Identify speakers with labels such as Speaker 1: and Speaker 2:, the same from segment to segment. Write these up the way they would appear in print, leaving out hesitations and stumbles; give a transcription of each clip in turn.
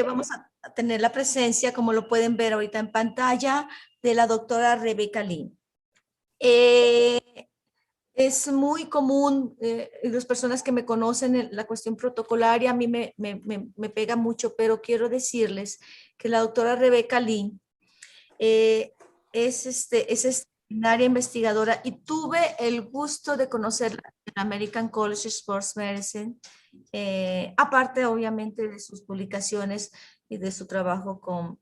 Speaker 1: vamos a tener la presencia, como lo pueden ver ahorita en pantalla, de la doctora Rebeca Lin. Es muy común, las personas que me conocen, la cuestión protocolaria a mí me pega mucho, pero quiero decirles que la doctora Rebeca Lin es extraordinaria investigadora y tuve el gusto de conocerla en American College of Sports Medicine, aparte obviamente de sus publicaciones y de su trabajo con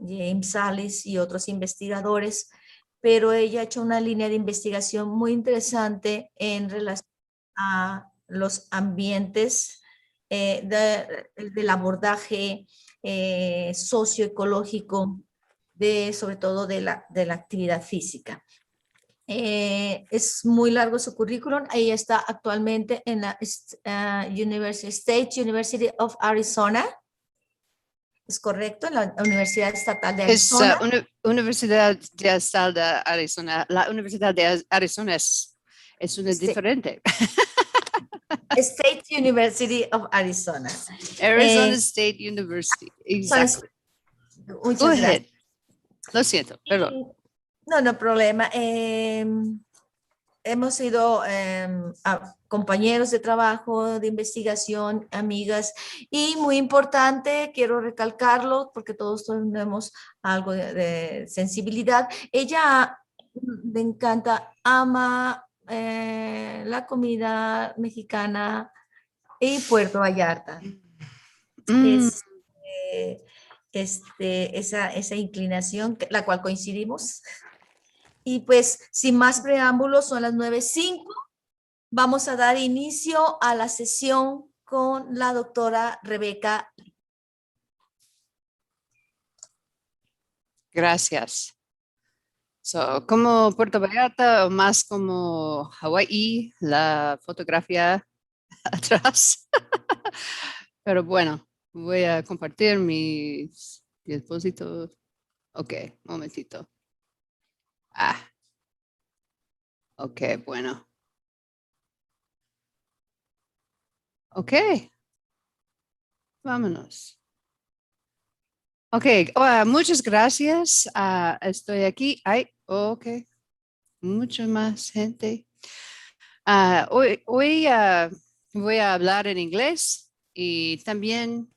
Speaker 1: James Sallis y otros investigadores, pero ella ha hecho una línea de investigación muy interesante en relación a los ambientes del abordaje socioecológico, sobre todo de la actividad física. Es muy largo su currículum. Ella está actualmente en la State University of Arizona. ¿Es correcto? En la Universidad Estatal de Arizona.
Speaker 2: Es Universidad Estatal de Arizona. La Universidad de Arizona es una diferente.
Speaker 1: State University of Arizona.
Speaker 2: Arizona State University. Exacto.
Speaker 1: Muchas gracias.
Speaker 2: Lo siento, perdón.
Speaker 1: No problema. Hemos sido compañeros de trabajo, de investigación, amigas, y muy importante, quiero recalcarlo, porque todos tenemos algo de sensibilidad. Ella le encanta, ama la comida mexicana y Puerto Vallarta. Esa inclinación, la cual coincidimos. Y pues, sin más preámbulos, son las 9:05. Vamos a dar inicio a la sesión con la doctora Rebeca.
Speaker 2: Gracias. Como Puerto Vallarta o más como Hawái, la fotografía atrás. Pero bueno, voy a compartir mis dispositivos. Ok, un momentito. Ok, bueno. Ok. Vámonos. Ok, muchas gracias. Estoy aquí. Ok. Mucha más gente. Hoy voy a hablar en inglés y también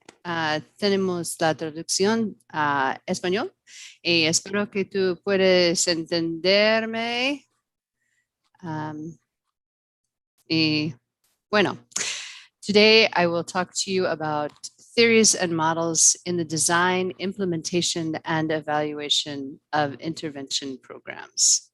Speaker 2: tenemos la traducción a español y espero que tú puedas entenderme. Y bueno, today I will talk to you about theories and models in the design, implementation, and evaluation of intervention programs.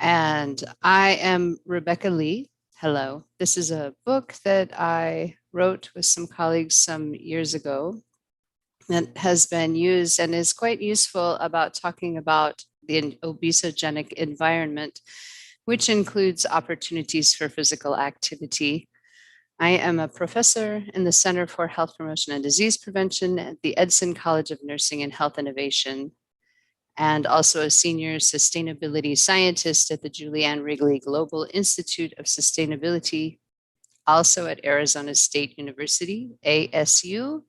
Speaker 2: And I am Rebecca Lee. Hello. This is a book that I wrote with some colleagues some years ago that has been used and is quite useful about talking about the obesogenic environment, which includes opportunities for physical activity. I am a professor in the Center for Health Promotion and Disease Prevention at the Edson College of Nursing and Health Innovation, and also a senior sustainability scientist at the Julianne Wrigley Global Institute of Sustainability, also at Arizona State University, ASU,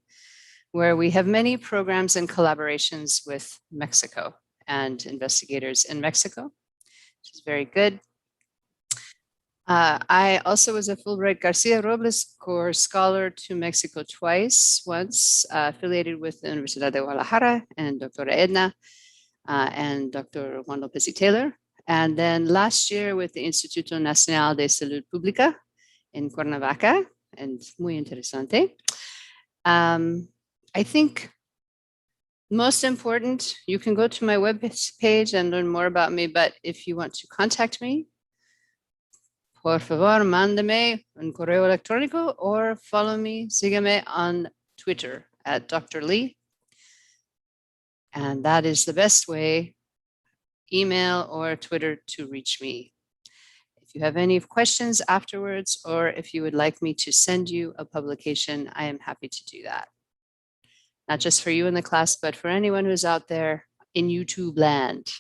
Speaker 2: where we have many programs and collaborations with Mexico and investigators in Mexico, which is very good. I also was a Fulbright Garcia Robles Core Scholar to Mexico twice, once affiliated with the Universidad de Guadalajara and Dr. Edna and Dr. Juan Lopez y Taylor. And then last year with the Instituto Nacional de Salud Pública in Cuernavaca, and muy interesante. I think most important, you can go to my web page and learn more about me, but if you want to contact me, por favor, mándame un correo electrónico or follow me, sígueme on Twitter at Dr. Lee. And that is the best way, email or Twitter, to reach me. If you have any questions afterwards, or if you would like me to send you a publication, I am happy to do that. Not just for you in the class, but for anyone who's out there in YouTube land.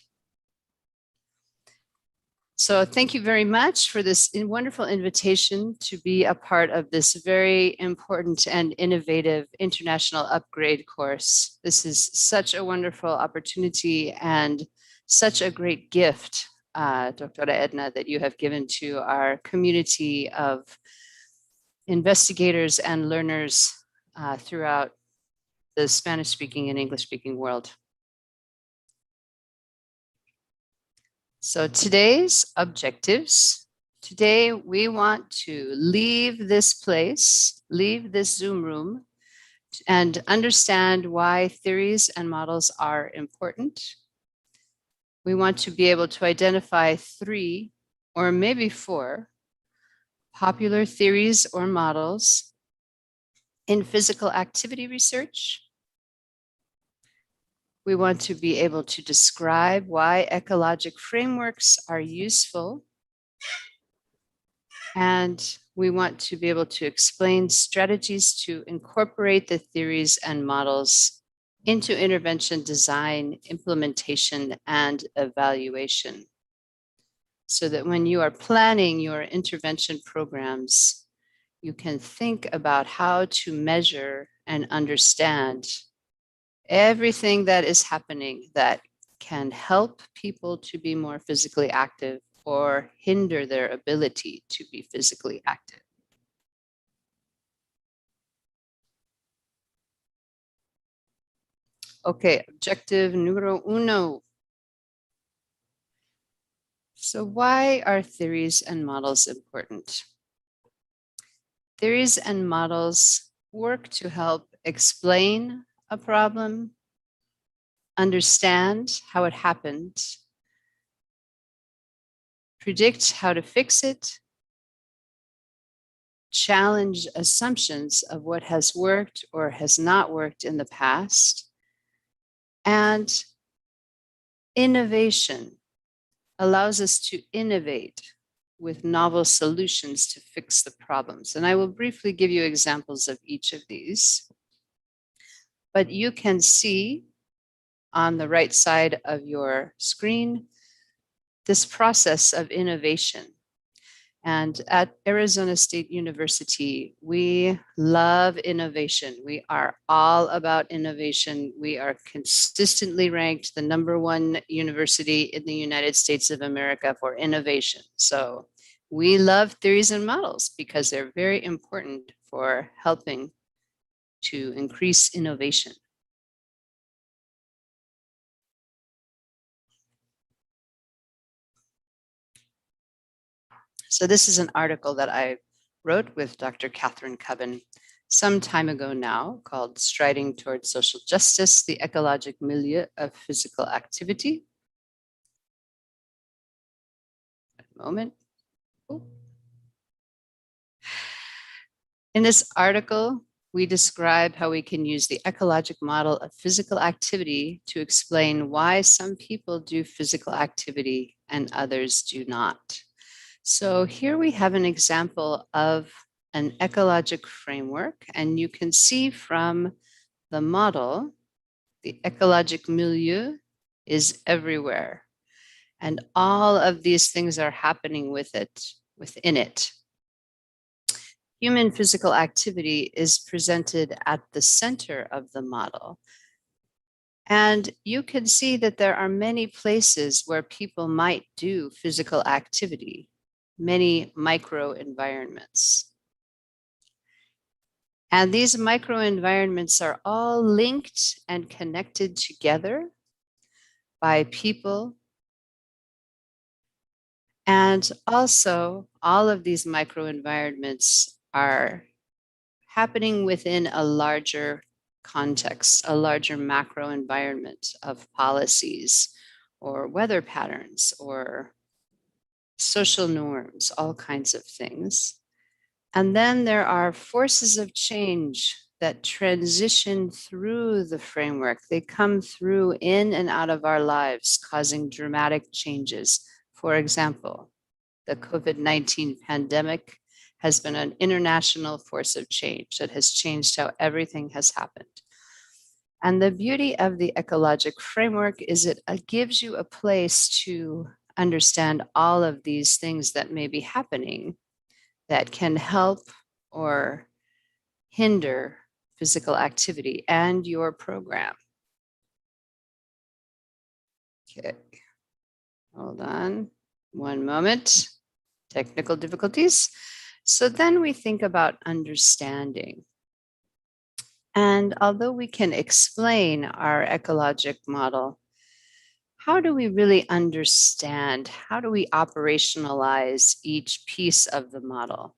Speaker 2: So thank you very much for this wonderful invitation to be a part of this very important and innovative international upgrade course. This is such a wonderful opportunity and such a great gift, Dr. Edna, that you have given to our community of investigators and learners throughout the Spanish-speaking and English-speaking world. So today's objectives. Today we want to leave this place, leave this Zoom room, and understand why theories and models are important. We want to be able to identify 3 or maybe 4 popular theories or models in physical activity research. We want to be able to describe why ecologic frameworks are useful. And we want to be able to explain strategies to incorporate the theories and models into intervention design, implementation, and evaluation. So that when you are planning your intervention programs, you can think about how to measure and understand everything that is happening that can help people to be more physically active or hinder their ability to be physically active. Okay, objective numero 1. So why are theories and models important? Theories and models work to help explain a problem, understand how it happened, predict how to fix it, challenge assumptions of what has worked or has not worked in the past, and innovation allows us to innovate with novel solutions to fix the problems. And I will briefly give you examples of each of these. But you can see on the right side of your screen this process of innovation. And at Arizona State University, we love innovation. We are all about innovation. We are consistently ranked the #1 university in the United States of America for innovation. So we love theories and models because they're very important for helping to increase innovation. So this is an article that I wrote with Dr. Catherine Cubbin some time ago now, called Striding Towards Social Justice, the Ecologic Milieu of Physical Activity. A moment. Oh. In this article, we describe how we can use the ecologic model of physical activity to explain why some people do physical activity and others do not. So here we have an example of an ecologic framework, and you can see from the model, the ecologic milieu is everywhere. And all of these things are happening within it. Human physical activity is presented at the center of the model. And you can see that there are many places where people might do physical activity, many microenvironments. And these microenvironments are all linked and connected together by people. And also, all of these microenvironments are happening within a larger context, a larger macro environment of policies or weather patterns or social norms, all kinds of things. And then there are forces of change that transition through the framework. They come through in and out of our lives, causing dramatic changes. For example, the COVID-19 pandemic has been an international force of change that has changed how everything has happened. And the beauty of the ecologic framework is it gives you a place to understand all of these things that may be happening that can help or hinder physical activity and your program. Okay, hold on one moment. Technical difficulties. So then we think about understanding. And although we can explain our ecologic model, how do we really understand? How do we operationalize each piece of the model?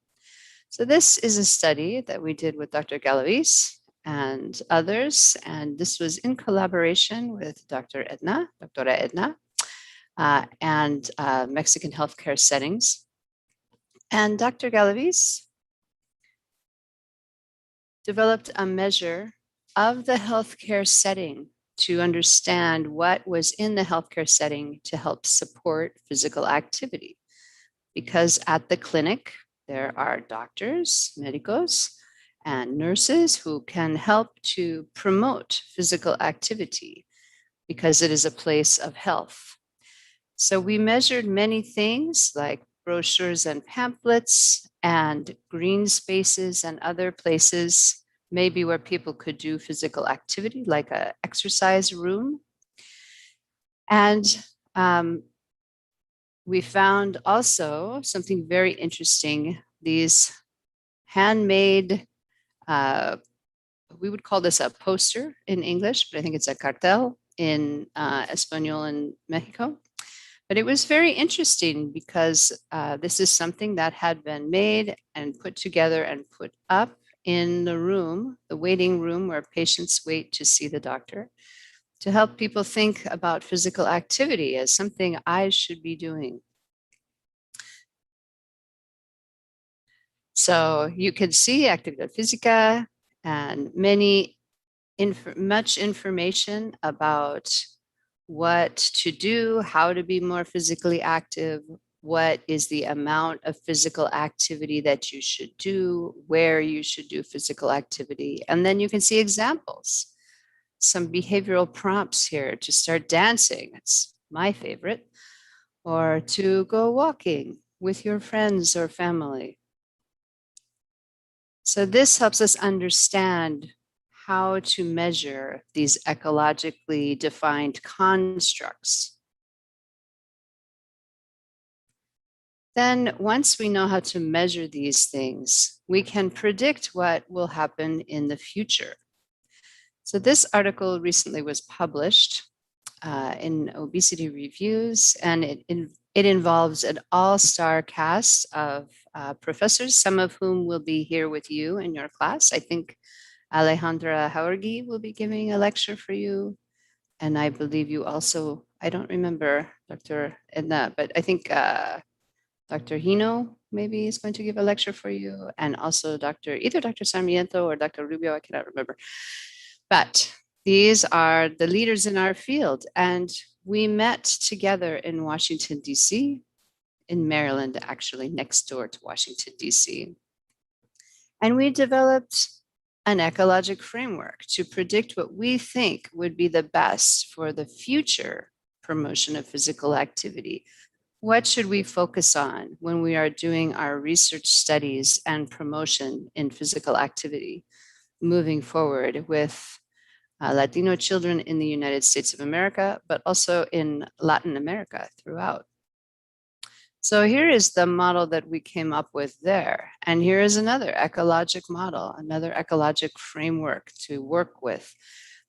Speaker 2: So this is a study that we did with Dr. Galavis and others, and this was in collaboration with Dr. Edna, Doctora Edna, and Mexican healthcare settings. And Dr. Galavis developed a measure of the healthcare setting to understand what was in the healthcare setting to help support physical activity. Because at the clinic, there are doctors, médicos, and nurses who can help to promote physical activity because it is a place of health. So we measured many things like brochures and pamphlets and green spaces and other places, maybe where people could do physical activity, like an exercise room. And we found also something very interesting, these handmade, we would call this a poster in English, but I think it's a cartel in Espanol in Mexico. But it was very interesting because this is something that had been made and put together and put up in the room, the waiting room where patients wait to see the doctor, to help people think about physical activity as something I should be doing. So you can see actividad física and much information about what to do, how to be more physically active, what is the amount of physical activity that you should do, where you should do physical activity. And then you can see examples, some behavioral prompts here to start dancing. It's my favorite. Or to go walking with your friends or family. So this helps us understand how to measure these ecologically defined constructs. Then once we know how to measure these things, we can predict what will happen in the future. So this article recently was published in Obesity Reviews, and it involves an all-star cast of professors, some of whom will be here with you in your class. I think Alejandra Jauregui will be giving a lecture for you. And I believe you also, I don't remember Dr. Edna, but I think Dr. Hino maybe is going to give a lecture for you. And also either Dr. Sarmiento or Dr. Rubio, I cannot remember. But these are the leaders in our field. And we met together in Washington, D.C., in Maryland, actually next door to Washington, D.C. And we developed an ecologic framework to predict what we think would be the best for the future promotion of physical activity. What should we focus on when we are doing our research studies and promotion in physical activity moving forward with Latino children in the United States of America, but also in Latin America throughout? So here is the model that we came up with there. And here is another ecologic model, another ecologic framework to work with.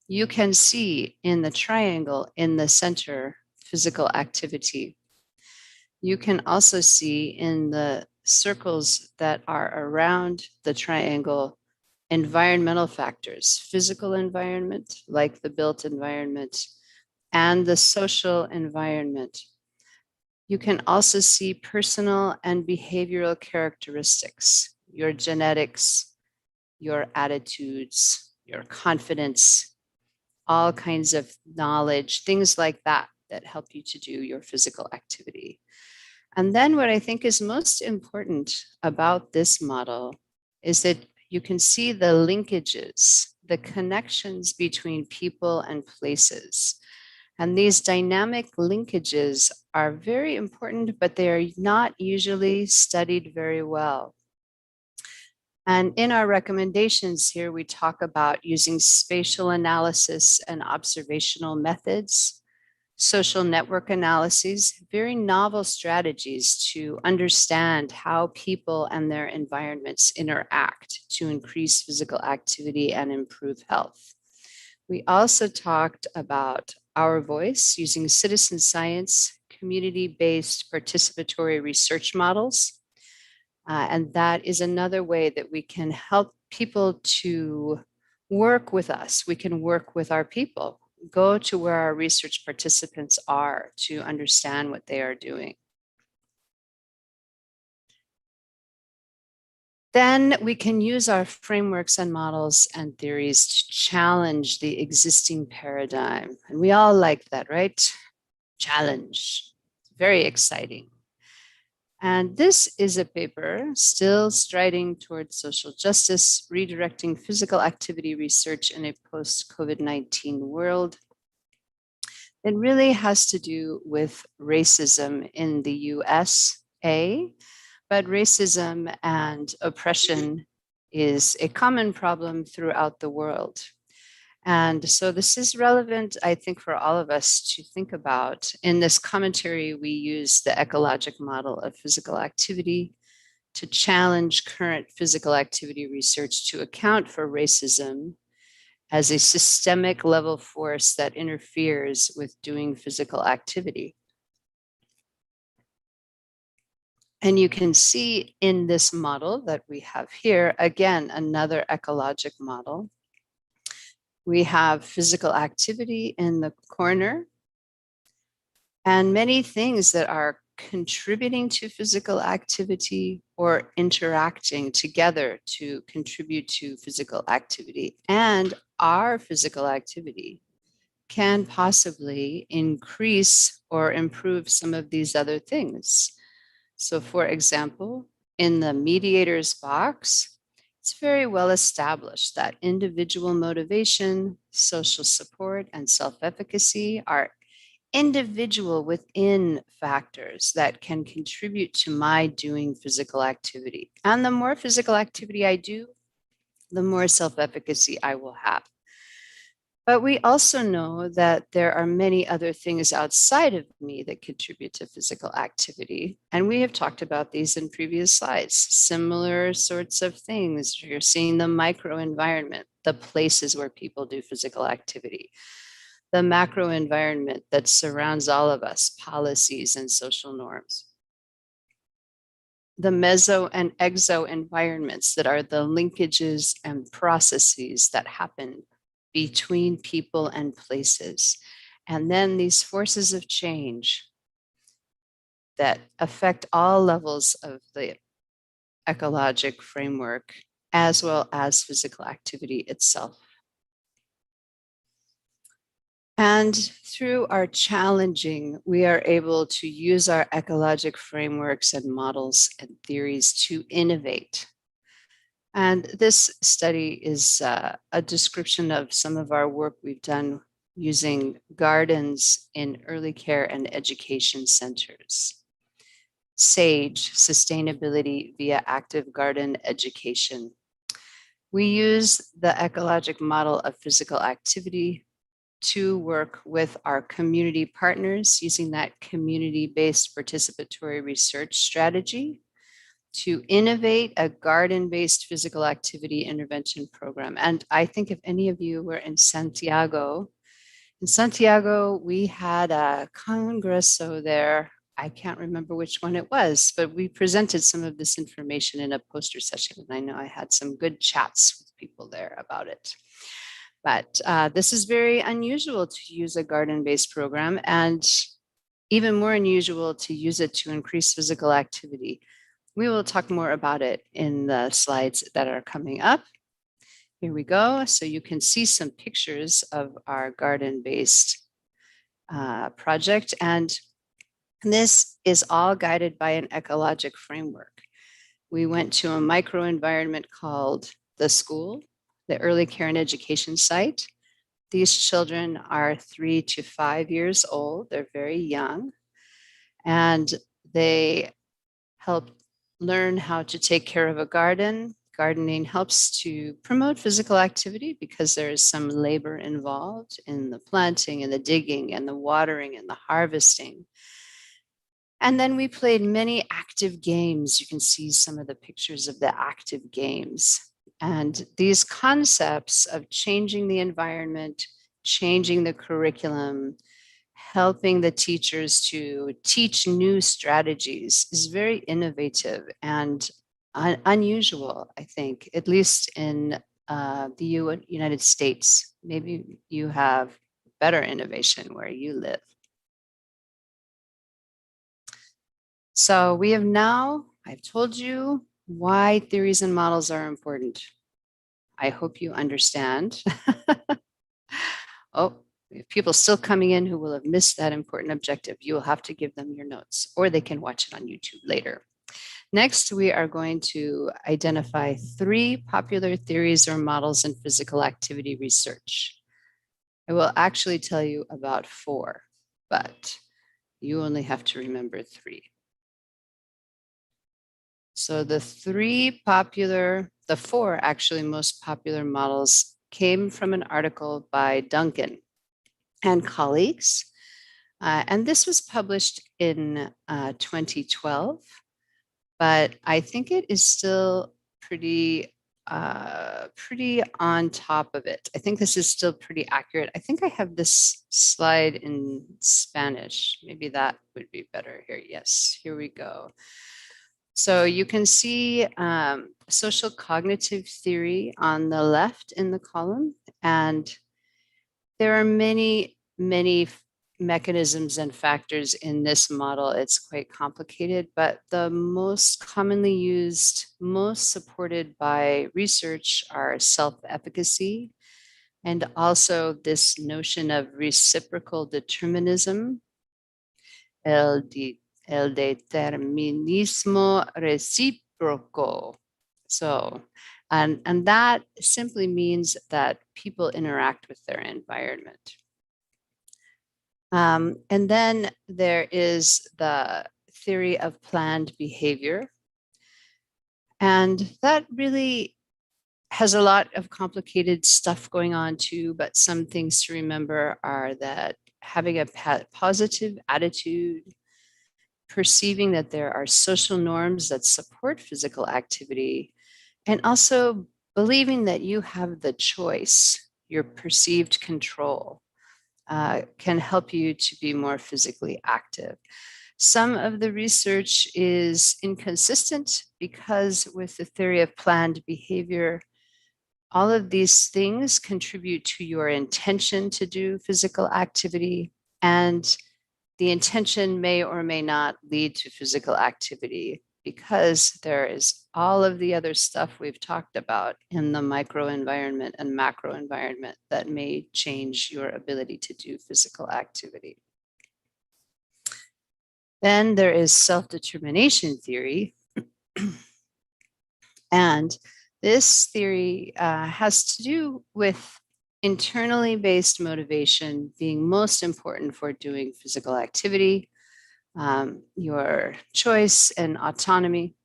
Speaker 2: You can see in the triangle in the center, physical activity. You can also see in the circles that are around the triangle, environmental factors, physical environment, like the built environment, and the social environment. You can also see personal and behavioral characteristics, your genetics, your attitudes, your confidence, all kinds of knowledge, things like that, that help you to do your physical activity. And then what I think is most important about this model is that you can see the linkages, the connections between people and places. And these dynamic linkages are very important, but they are not usually studied very well. And in our recommendations here, we talk about using spatial analysis and observational methods, social network analyses, very novel strategies to understand how people and their environments interact to increase physical activity and improve health. We also talked about our voice using citizen science, community-based participatory research models. And that is another way that we can help people to work with us. We can work with our people, go to where our research participants are to understand what they are doing. Then we can use our frameworks and models and theories to challenge the existing paradigm. And we all like that, right? Challenge. Very exciting. And this is a paper still striding towards social justice, redirecting physical activity research in a post-COVID-19 world. It really has to do with racism in the USA, but racism and oppression is a common problem throughout the world. And so this is relevant, I think, for all of us to think about. In this commentary, we use the ecologic model of physical activity to challenge current physical activity research to account for racism as a systemic level force that interferes with doing physical activity. And you can see in this model that we have here, again, another ecologic model. We have physical activity in the corner and many things that are contributing to physical activity or interacting together to contribute to physical activity. And our physical activity can possibly increase or improve some of these other things. So for example, in the mediators box, it's very well established that individual motivation, social support, and self-efficacy are individual within factors that can contribute to my doing physical activity. And the more physical activity I do, the more self-efficacy I will have. But we also know that there are many other things outside of me that contribute to physical activity. And we have talked about these in previous slides, similar sorts of things. You're seeing the microenvironment, the places where people do physical activity, the macro environment that surrounds all of us, policies and social norms, the meso and exo environments that are the linkages and processes that happen between people and places. And then these forces of change that affect all levels of the ecologic framework, as well as physical activity itself. And through our challenging, we are able to use our ecologic frameworks and models and theories to innovate. And this study is a description of some of our work we've done using gardens in early care and education centers. SAGE, Sustainability via Active Garden Education. We use the ecologic model of physical activity to work with our community partners using that community-based participatory research strategy to innovate a garden-based physical activity intervention program. And I think if any of you were in Santiago, we had a congresso there. I can't remember which one it was, but we presented some of this information in a poster session. And I know I had some good chats with people there about it. But this is very unusual to use a garden-based program, and even more unusual to use it to increase physical activity. We will talk more about it in the slides that are coming up. Here we go. So you can see some pictures of our garden-based project. And this is all guided by an ecologic framework. We went to a microenvironment called the school, the early care and education site, these children are 3 to 5 years old. They're very young, and they help learn how to take care of a garden. Gardening helps to promote physical activity because there is some labor involved in the planting and the digging and the watering and the harvesting. And then we played many active games. You can see some of the pictures of the active games. And these concepts of changing the environment, changing the curriculum, helping the teachers to teach new strategies is very innovative and unusual, I think, at least in the United States. Maybe you have better innovation where you live. So we have now, I've told you why theories and models are important. I hope you understand. Oh, if people still coming in who will have missed that important objective, you will have to give them your notes, or they can watch it on YouTube later. Next, we are going to identify 3 popular theories or models in physical activity research. I will actually tell you about 4, but you only have to remember 3. So the 4 actually most popular models came from an article by Duncan and colleagues. And this was published in 2012, but I think it is still pretty on top of it. I think this is still pretty accurate. I think I have this slide in Spanish. Maybe that would be better here. Yes, here we go. So you can see social cognitive theory on the left in the column, and there are many mechanisms and factors in this model. It's quite complicated, but the most commonly used, most supported by research are self-efficacy, and also this notion of reciprocal determinism, el determinismo recíproco. So, and that simply means that people interact with their environment. And then there is the theory of planned behavior. And that really has a lot of complicated stuff going on too, but some things to remember are that having a positive attitude, perceiving that there are social norms that support physical activity, and also believing that you have the choice, your perceived control, can help you to be more physically active. Some of the research is inconsistent because with the theory of planned behavior, all of these things contribute to your intention to do physical activity, and the intention may or may not lead to physical activity because there is all of the other stuff we've talked about in the microenvironment and macroenvironment that may change your ability to do physical activity. Then there is self-determination theory. And this theory has to do with internally based motivation being most important for doing physical activity, your choice and autonomy.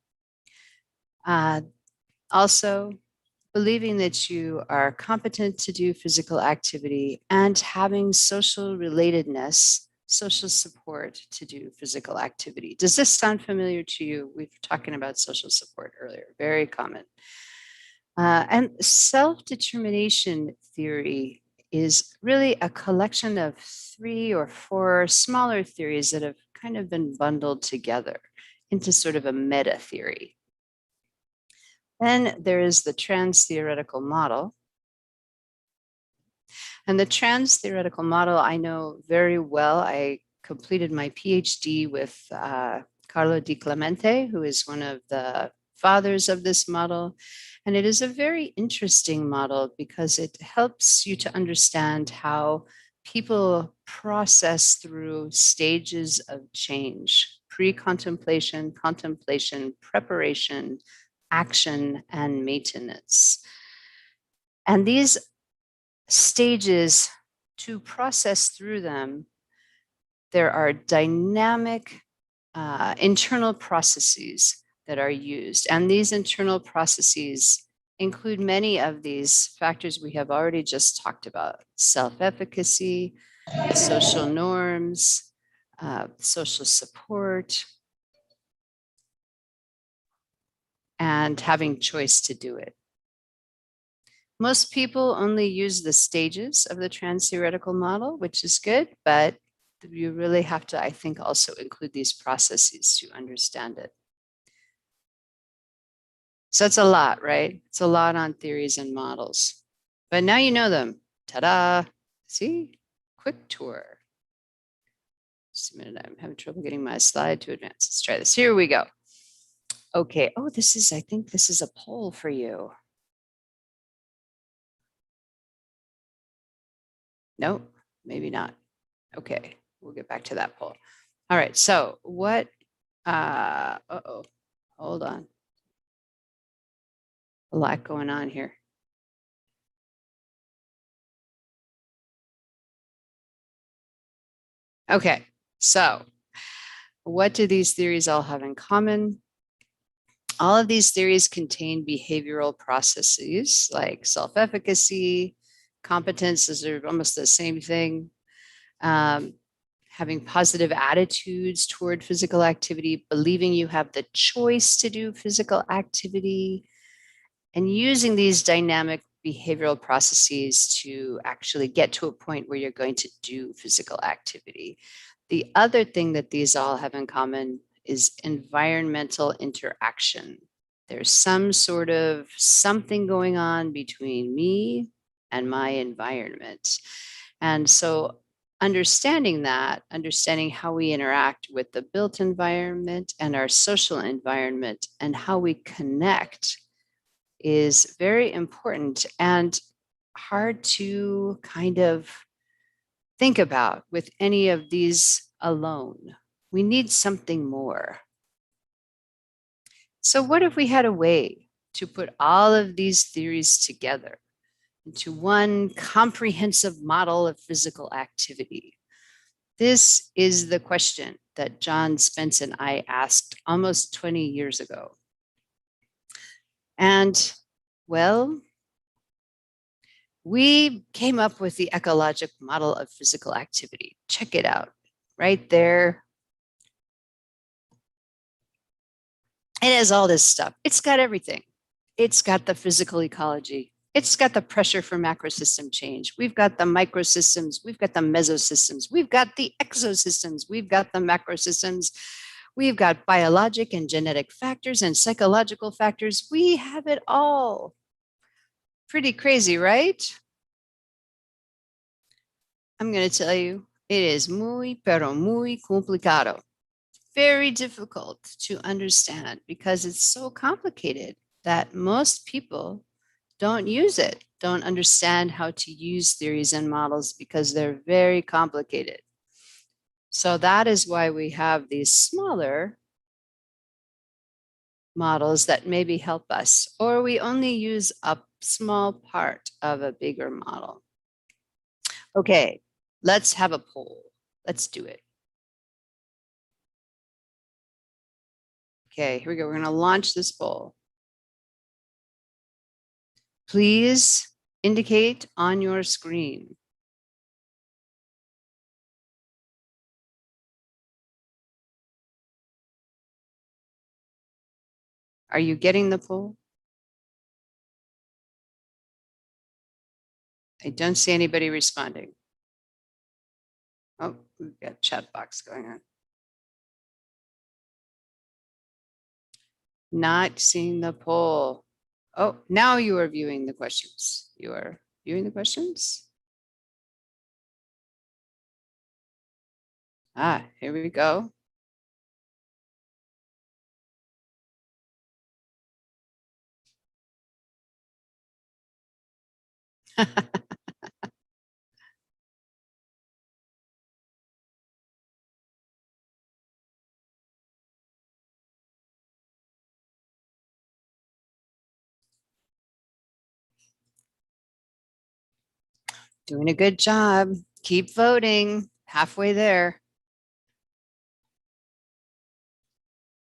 Speaker 2: Also, believing that you are competent to do physical activity and having social relatedness, social support to do physical activity. Does this sound familiar to you? We were talking about social support earlier, very common. And self-determination theory is really a collection of 3 or 4 smaller theories that have kind of been bundled together into sort of a meta theory. Then there is the trans-theoretical model. And the trans-theoretical model I know very well. I completed my PhD with Carlo Di Clemente, who is one of the fathers of this model. And it is a very interesting model because it helps you to understand how people process through stages of change: pre-contemplation, contemplation, preparation, action, and maintenance. And these stages to process through them, there are dynamic internal processes that are used. And these internal processes include many of these factors we have already just talked about: self-efficacy, social norms, social support, and having choice to do it. Most people only use the stages of the trans-theoretical model, which is good, but you really have to, I think, also include these processes to understand it. So it's a lot, right? It's a lot on theories and models, but now you know them. Ta-da! See, quick tour. Just a minute, I'm having trouble getting my slide to advance. Let's try this. Here we go. Okay. Oh, this is, I think this is a poll for you. No, maybe not. Okay, we'll get back to that poll. All right, so what, hold on. A lot going on here. Okay, so what do these theories all have in common? All of these theories contain behavioral processes like self-efficacy, competence. Those are almost the same thing. Having positive attitudes toward physical activity, believing you have the choice to do physical activity, and using these dynamic behavioral processes to actually get to a point where you're going to do physical activity. The other thing that these all have in common is environmental interaction. There's some sort of something going on between me and my environment. And so understanding that, understanding how we interact with the built environment and our social environment and how we connect is very important and hard to kind of think about with any of these alone. We need something more. So what if we had a way to put all of these theories together into one comprehensive model of physical activity? This is the question that John Spence and I asked almost 20 years ago. And well, we came up with the ecologic model of physical activity. Check it out right there. It has all this stuff. It's got everything. It's got the physical ecology. It's got the pressure for macrosystem change. We've got the microsystems. We've got the mesosystems. We've got the exosystems. We've got the macrosystems. We've got biologic and genetic factors and psychological factors. We have it all. Pretty crazy, right? I'm going to tell you, it is muy, pero muy complicado. Very difficult to understand because it's so complicated that most people don't use it, don't understand how to use theories and models because they're very complicated. So that is why we have these smaller models that maybe help us, or we only use a small part of a bigger model. Okay, let's have a poll. Let's do it. Okay, here we go. We're going to launch this poll. Please indicate on your screen. Are you getting the poll? I don't see anybody responding. Oh, we've got chat box going on. Not seeing the poll. Oh, now you are viewing the questions. You are viewing the questions. Ah, here we go. Doing a good job. Keep voting. Halfway there.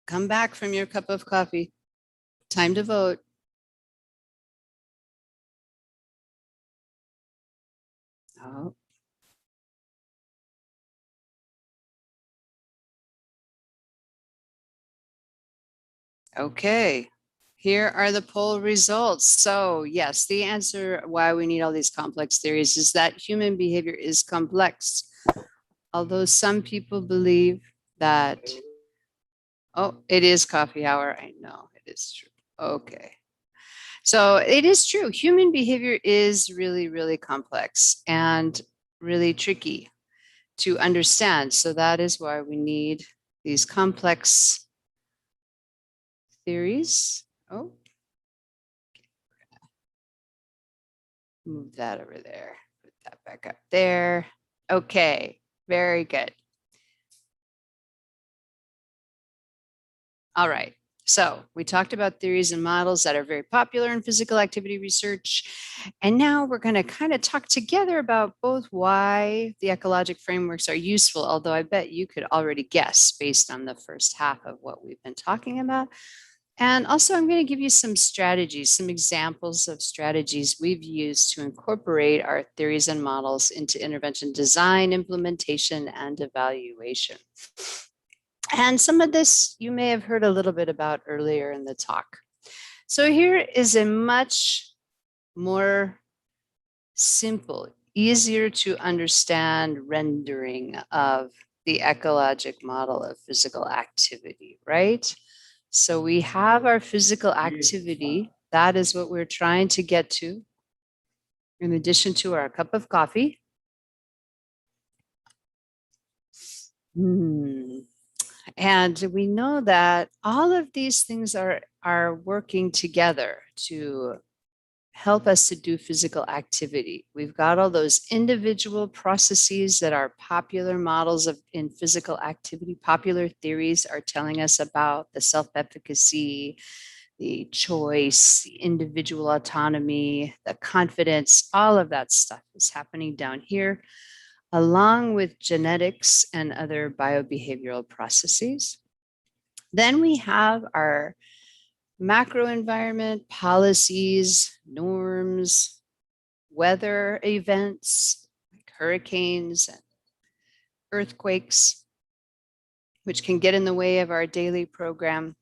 Speaker 2: Come back from your cup of coffee. Time to vote. Oh. Okay, here are the poll results. So yes, the answer why we need all these complex theories is that human behavior is complex. Although some people believe that, oh, it is coffee hour. I know it is true. Okay. So it is true. Human behavior is really, really complex and really tricky to understand. So that is why we need these complex theories. Oh, move that over there. Put that back up there. Okay, very good. All right. So we talked about theories and models that are very popular in physical activity research. And now we're going to kind of talk together about both why the ecologic frameworks are useful, although I bet you could already guess based on the first half of what we've been talking about. And also I'm going to give you some strategies, some examples of strategies we've used to incorporate our theories and models into intervention design, implementation, and evaluation. And some of this you may have heard a little bit about earlier in the talk. So here is a much more simple, easier to understand rendering of the ecologic model of physical activity, right? So we have our physical activity. That is what we're trying to get to, in addition to our cup of coffee. And we know that all of these things are working together to help us to do physical activity. We've got all those individual processes that are popular models of in physical activity. Popular theories are telling us about the self-efficacy, the choice, the individual autonomy, the confidence, all of that stuff is happening down here, along with genetics and other biobehavioral processes. Then we have our macro environment, policies, norms, weather events like hurricanes and earthquakes, which can get in the way of our daily program.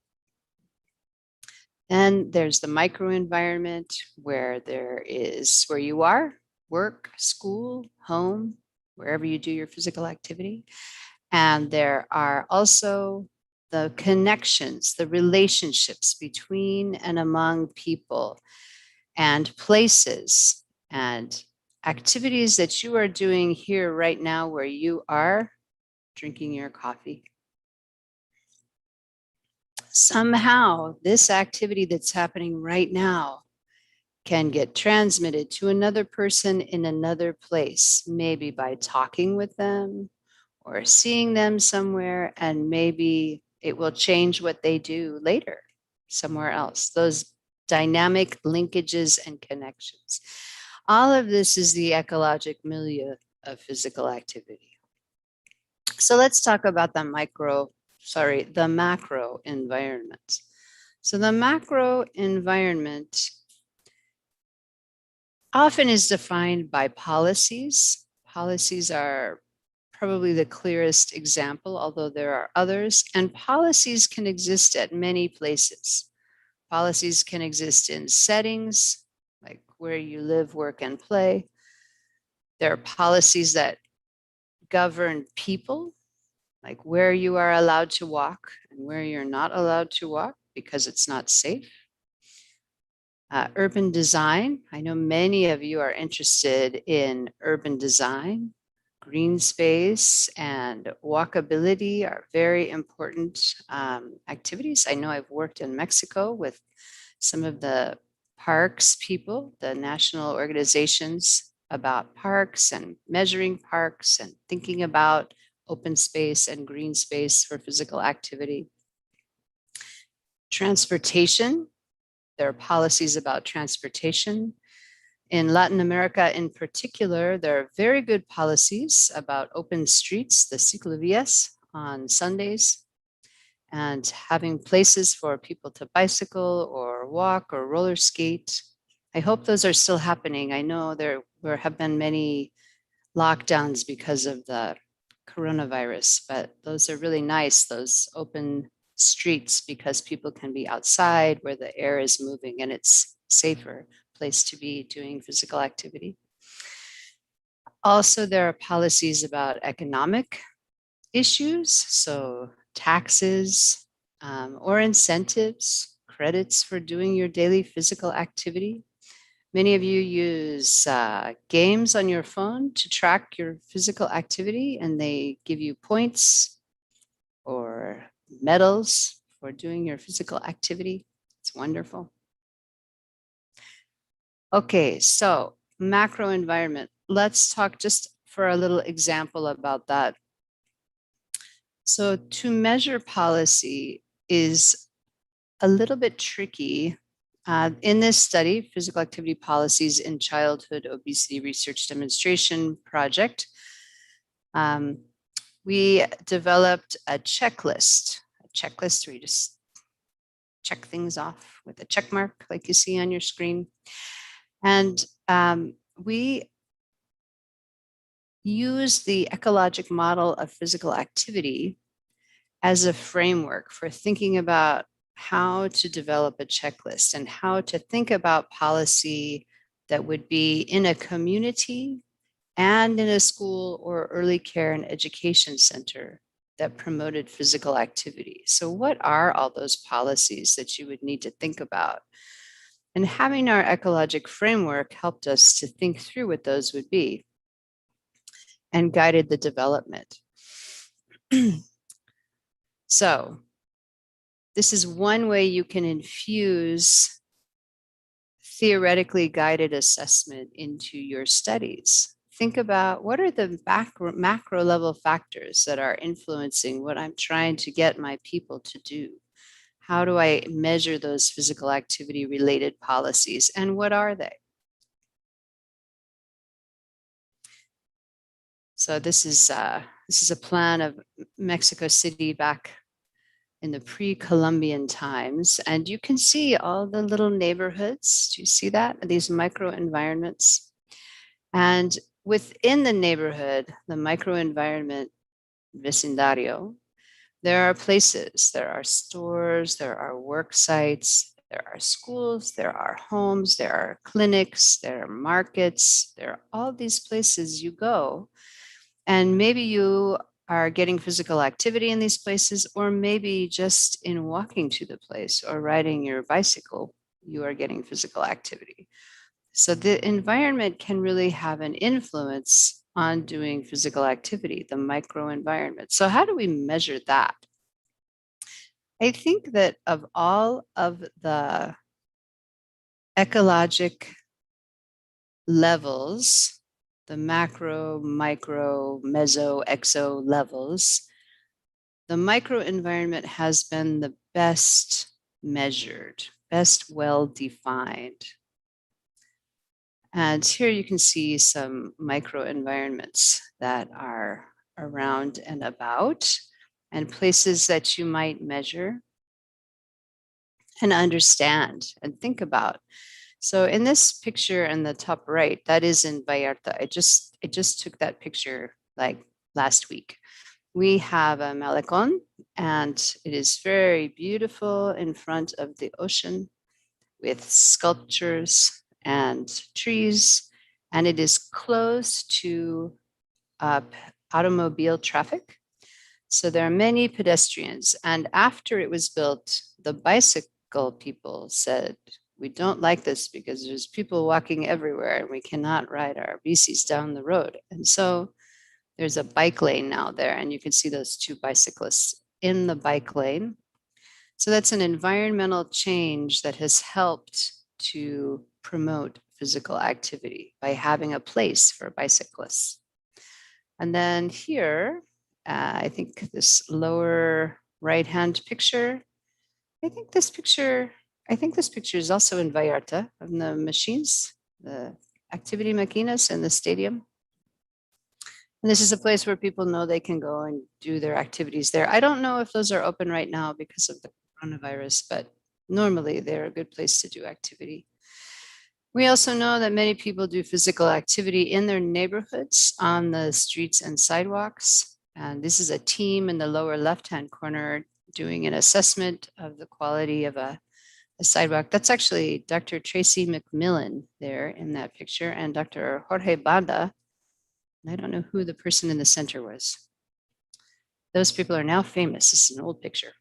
Speaker 2: Then there's the microenvironment where where you are, work, school, home, wherever you do your physical activity. And there are also the connections, the relationships between and among people and places and activities that you are doing here right now where you are drinking your coffee. Somehow this activity that's happening right now can get transmitted to another person in another place, maybe by talking with them or seeing them somewhere, and maybe it will change what they do later somewhere else. Those dynamic linkages and connections. All of this is the ecologic milieu of physical activity. So let's talk about the macro environment. So the macro environment often is defined by policies. Policies are probably the clearest example, although there are others, and policies can exist at many places. Policies can exist in settings, like where you live, work, and play. There are policies that govern people, like where you are allowed to walk and where you're not allowed to walk because it's not safe. Urban design. I know many of you are interested in urban design. Green space and walkability are very important activities. I know I've worked in Mexico with some of the parks people, the national organizations about parks and measuring parks and thinking about open space and green space for physical activity. Transportation. There are policies about transportation. In Latin America in particular, there are very good policies about open streets, the ciclovías, on Sundays, and having places for people to bicycle or walk or roller skate. I hope those are still happening. I know there have been many lockdowns because of the coronavirus, but those are really nice, those open streets, because people can be outside where the air is moving and it's safer place to be doing physical activity. Also, there are policies about economic issues, so taxes or incentives, credits for doing your daily physical activity. Many of you use games on your phone to track your physical activity, and they give you points or medals for doing your physical activity. It's wonderful. Okay, so macro environment. Let's talk just for a little example about that. So to measure policy is a little bit tricky. In this study, Physical Activity Policies in Childhood Obesity Research Demonstration Project, we developed a checklist where you just check things off with a check mark like you see on your screen. And we use the ecologic model of physical activity as a framework for thinking about how to develop a checklist and how to think about policy that would be in a community and in a school or early care and education center that promoted physical activity. So what are all those policies that you would need to think about? And having our ecologic framework helped us to think through what those would be and guided the development. So this is one way you can infuse theoretically guided assessment into your studies. Think about what are the macro level factors that are influencing what I'm trying to get my people to do. How do I measure those physical activity related policies, and what are they? So this is a plan of Mexico City back in the pre-Columbian times, and you can see all the little neighborhoods. Do you see that? These micro environments. And within the neighborhood, the microenvironment vecindario, there are places, there are stores, there are work sites, there are schools, there are homes, there are clinics, there are markets, there are all these places you go. And maybe you are getting physical activity in these places, or maybe just in walking to the place or riding your bicycle, you are getting physical activity. So the environment can really have an influence on doing physical activity, the microenvironment. So how do we measure that? I think that of all of the ecologic levels, the macro, micro, MesoExo levels, the microenvironment has been the best measured, best well-defined. And here you can see some microenvironments that are around and about, and places that you might measure and understand and think about. So in this picture in the top right, that is in Vallarta. I just took that picture like last week. We have a malecón, and it is very beautiful in front of the ocean with sculptures and trees, and it is close to automobile traffic. So there are many pedestrians, and after it was built, the bicycle people said, we don't like this because there's people walking everywhere and we cannot ride our bicis down the road. And so there's a bike lane now there, and you can see those two bicyclists in the bike lane. So that's an environmental change that has helped to promote physical activity by having a place for bicyclists. And then here, I think this lower right-hand picture, I think this picture is also in Vallarta of the machines, the activity maquinas in the stadium. And this is a place where people know they can go and do their activities there. I don't know if those are open right now because of the coronavirus, but normally they're a good place to do activity. We also know that many people do physical activity in their neighborhoods on the streets and sidewalks. And this is a team in the lower left-hand corner doing an assessment of the quality of a sidewalk. That's actually Dr. Tracy McMillan there in that picture and Dr. Jorge Banda. I don't know who the person in the center was. Those people are now famous. This is an old picture.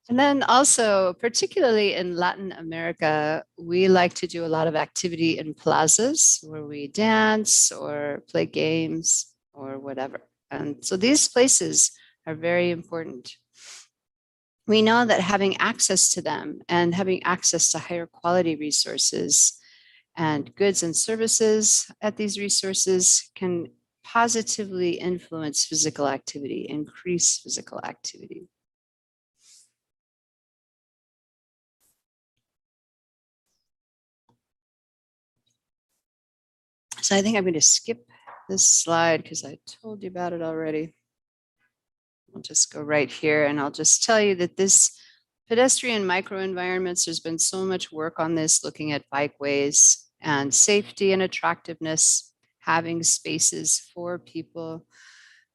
Speaker 2: And then also, particularly in Latin America, we like to do a lot of activity in plazas where we dance or play games or whatever. And so these places are very important. We know that having access to them and having access to higher quality resources and goods and services at these resources can positively influence physical activity, increase physical activity. So I think I'm going to skip this slide because I told you about it already. I'll just go right here and I'll just tell you that this pedestrian microenvironments, there's been so much work on this, looking at bikeways and safety and attractiveness, having spaces for people.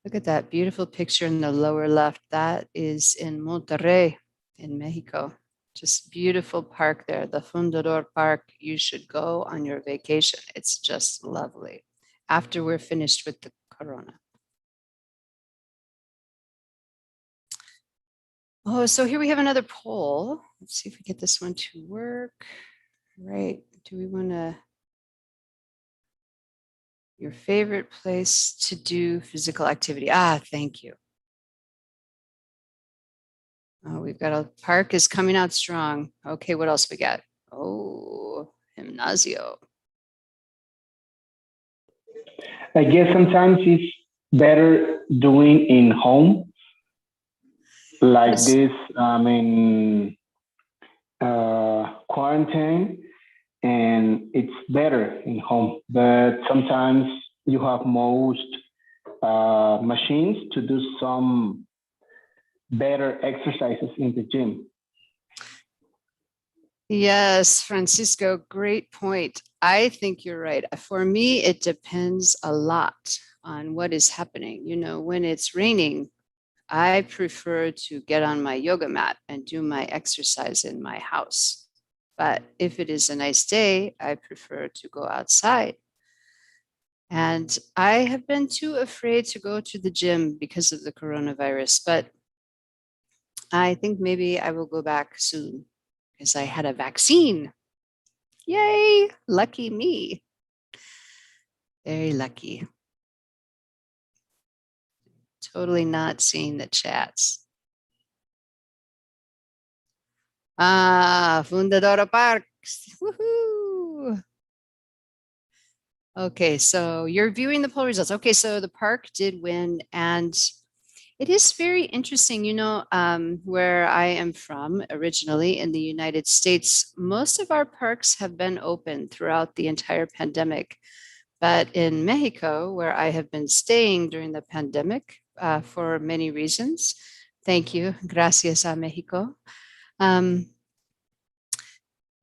Speaker 2: Look at that beautiful picture in the lower left. That is in Monterrey in Mexico. Just beautiful park there, the Fundador Park. You should go on your vacation. It's just lovely after we're finished with the corona. Oh, so here we have another poll. Let's see if we get this one to work. Right, do we want to, your favorite place to do physical activity? Ah, thank you. Oh, we've got a park is coming out strong. Okay, what else we got? Oh, gimnasio.
Speaker 3: I guess sometimes it's better doing in home, like
Speaker 2: Yes.
Speaker 3: this, quarantine, and it's better in home. But sometimes you have most machines to do some better exercises in the gym.
Speaker 2: Yes, Francisco, great point. I think you're right. For me, it depends a lot on what is happening. You know, when it's raining, I prefer to get on my yoga mat and do my exercise in my house. But if it is a nice day, I prefer to go outside. And I have been too afraid to go to the gym because of the coronavirus, but I think maybe I will go back soon because I had a vaccine. Yay, lucky me. Very lucky. Totally not seeing the chats. Ah, Fundadora Parks. Woohoo. Okay, so you're viewing the poll results. Okay, so the park did win, and it is very interesting. You know, where I am from originally in the United States, most of our parks have been open throughout the entire pandemic. But in Mexico, where I have been staying during the pandemic for many reasons, thank you, gracias a Mexico,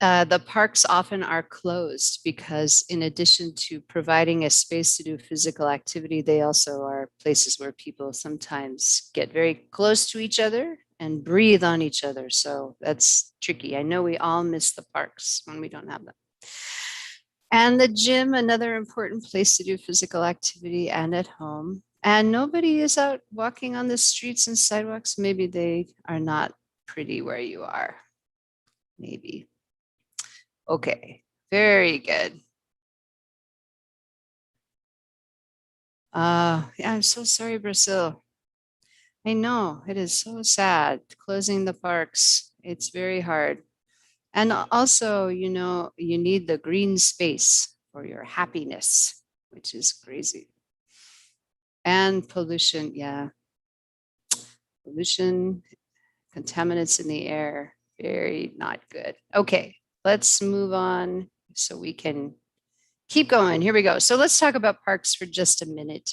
Speaker 2: the parks often are closed because in addition to providing a space to do physical activity, they also are places where people sometimes get very close to each other and breathe on each other. So that's tricky. I know we all miss the parks when we don't have them. And the gym, another important place to do physical activity and at home. And nobody is out walking on the streets and sidewalks. Maybe they are not pretty where you are. Maybe. Okay, very good. Yeah, I'm so sorry, Brazil. I know it is so sad closing the parks. It's very hard. And also, you know, you need the green space for your happiness, which is crazy. And pollution, yeah. Pollution, contaminants in the air, very not good. Okay, let's move on so we can keep going. Here we go. So let's talk about parks for just a minute.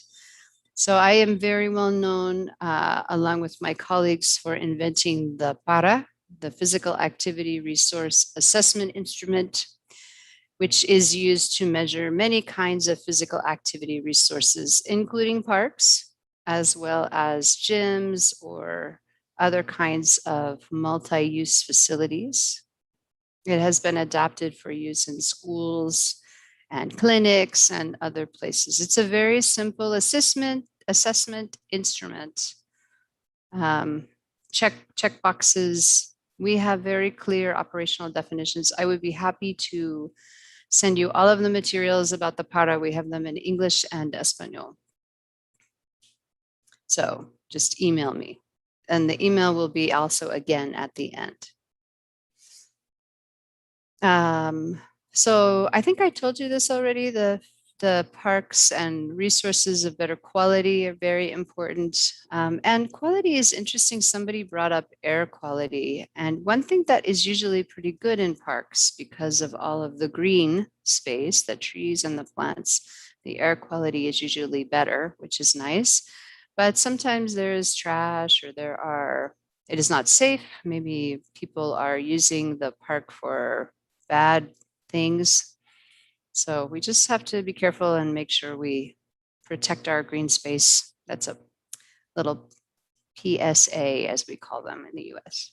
Speaker 2: So I am very well known, along with my colleagues, for inventing the PARA, the Physical Activity Resource Assessment Instrument, which is used to measure many kinds of physical activity resources, including parks, as well as gyms or other kinds of multi-use facilities. It has been adapted for use in schools and clinics and other places. It's a very simple assessment instrument. Check boxes. We have very clear operational definitions. I would be happy to send you all of the materials about the PARA. We have them in English and Espanol. So just email me. And the email will be also again at the end. So I think I told you this already, the parks and resources of better quality are very important. And quality is interesting. Somebody brought up air quality. And one thing that is usually pretty good in parks, because of all of the green space, the trees and the plants, the air quality is usually better, which is nice. But sometimes there is trash, or it is not safe. Maybe people are using the park for bad things. So we just have to be careful and make sure we protect our green space. That's a little PSA, as we call them in the US.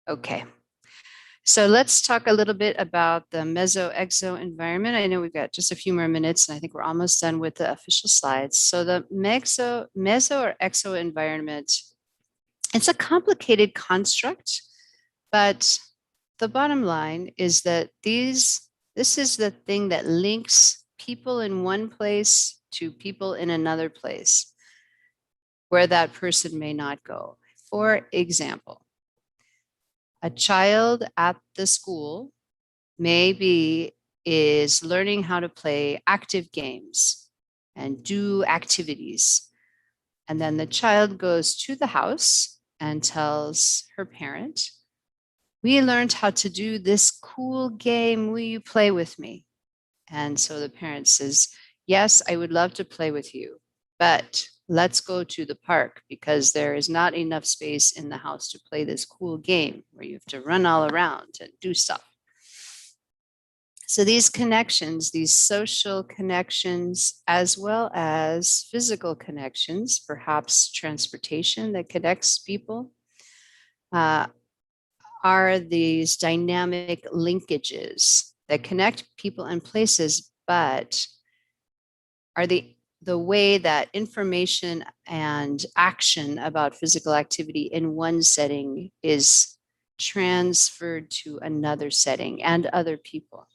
Speaker 2: Okay, so let's talk a little bit about the MesoExo environment. I know we've got just a few more minutes, and I think we're almost done with the official slides. So the meso or exo environment, it's a complicated construct, but the bottom line is that this is the thing that links people in one place to people in another place where that person may not go. For example, a child at the school maybe is learning how to play active games and do activities. And then the child goes to the house and tells her parent, "We learned how to do this cool game. Will you play with me?" And so the parent says, "Yes, I would love to play with you, but let's go to the park because there is not enough space in the house to play this cool game where you have to run all around and do stuff." So these connections, these social connections, as well as physical connections, perhaps transportation that connects people, are these dynamic linkages that connect people and places, but are the way that information and action about physical activity in one setting is transferred to another setting and other people.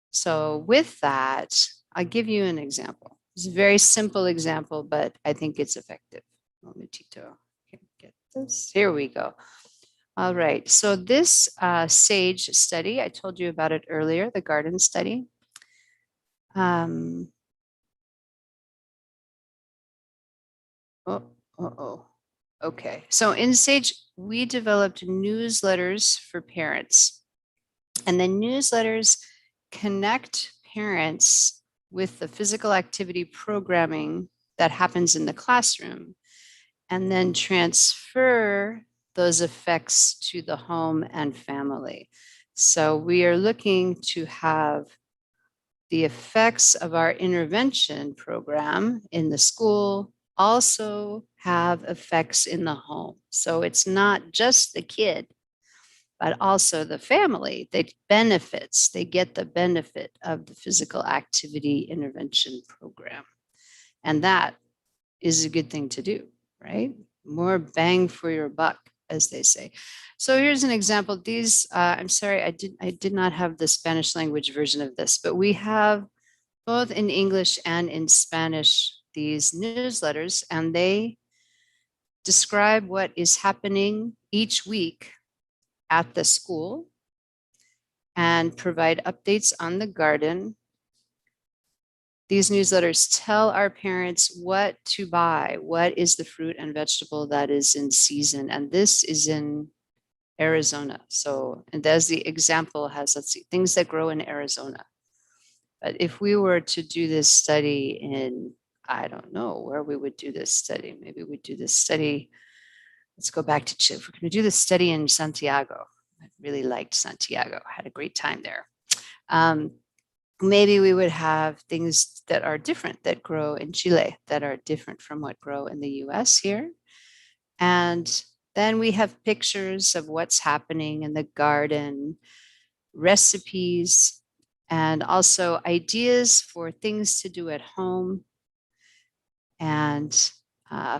Speaker 2: So with that, I'll give you an example. It's a very simple example, but I think it's effective. Momentito. Get this. Here we go. All right. So this SAGE study, I told you about it earlier, the garden study. Okay. So in SAGE, we developed newsletters for parents. And the newsletters connect parents with the physical activity programming that happens in the classroom, and then transfer those effects to the home and family. So we are looking to have the effects of our intervention program in the school also have effects in the home. So it's not just the kid, but also the family. They get the benefit of the physical activity intervention program. And that is a good thing to do, right? More bang for your buck, as they say. So here's an example. These, I'm sorry, I did not have the Spanish language version of this, but we have both in English and in Spanish these newsletters, and they describe what is happening each week at the school and provide updates on the garden. These newsletters tell our parents what to buy, what is the fruit and vegetable that is in season. And this is in Arizona. So, and as the example has, let's see, things that grow in Arizona. But if we were to do this study in, I don't know where we would do this study. Maybe we'd do this study. Let's go back to Chile. If we're going to do this study in Santiago, I really liked Santiago. I had a great time there. Maybe we would have things that are different that grow in Chile that are different from what grow in the US here. And then we have pictures of what's happening in the garden, recipes, and also ideas for things to do at home and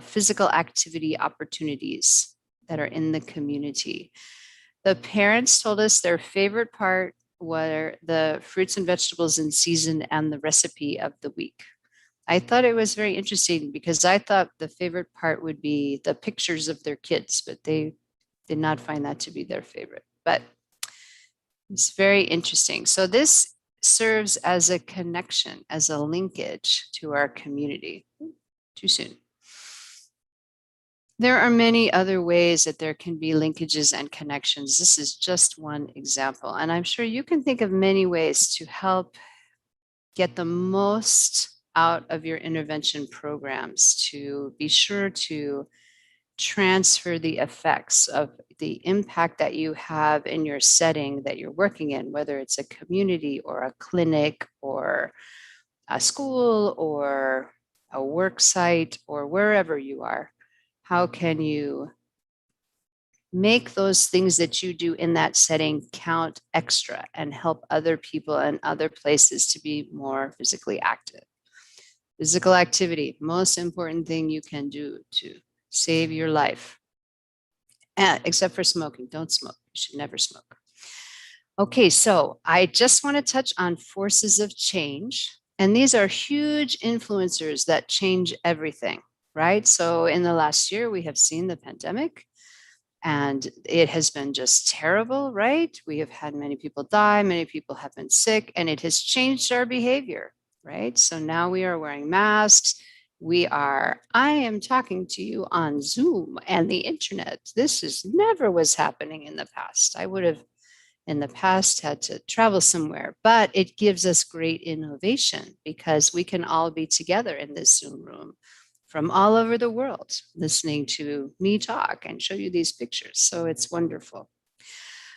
Speaker 2: physical activity opportunities that are in the community. The parents told us their favorite part were the fruits and vegetables in season and the recipe of the week. I thought it was very interesting because I thought the favorite part would be the pictures of their kids, but they did not find that to be their favorite. But it's very interesting. So this serves as a connection, as a linkage to our community. Too soon. There are many other ways that there can be linkages and connections. This is just one example. And I'm sure you can think of many ways to help get the most out of your intervention programs, to be sure to transfer the effects of the impact that you have in your setting that you're working in, whether it's a community or a clinic or a school or a work site or wherever you are. How can you make those things that you do in that setting count extra and help other people and other places to be more physically active? Physical activity, most important thing you can do to save your life. Except for smoking, don't smoke. You should never smoke. Okay, so I just want to touch on forces of change. And these are huge influencers that change everything, right? So in the last year, we have seen the pandemic and it has been just terrible, right? We have had many people die, many people have been sick, and it has changed our behavior, right? So now we are wearing masks. I am talking to you on Zoom and the internet. This is never was happening in the past. I would have in the past had to travel somewhere, but it gives us great innovation because we can all be together in this Zoom room from all over the world, listening to me talk and show you these pictures. So it's wonderful.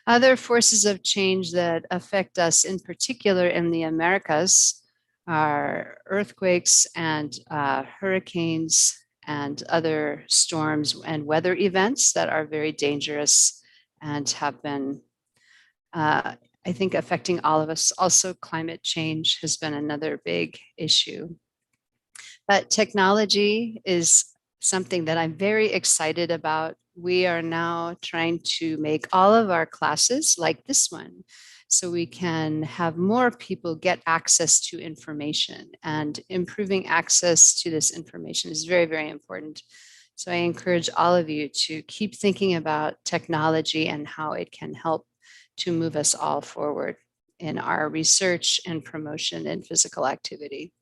Speaker 2: Other forces of change that affect us in particular in the Americas are earthquakes and hurricanes and other storms and weather events that are very dangerous and have been I think affecting all of us. Also, climate change has been another big issue. But technology is something that I'm very excited about. We are now trying to make all of our classes like this one, so we can have more people get access to information, and improving access to this information is very, very important. So I encourage all of you to keep thinking about technology and how it can help to move us all forward in our research and promotion in physical activity.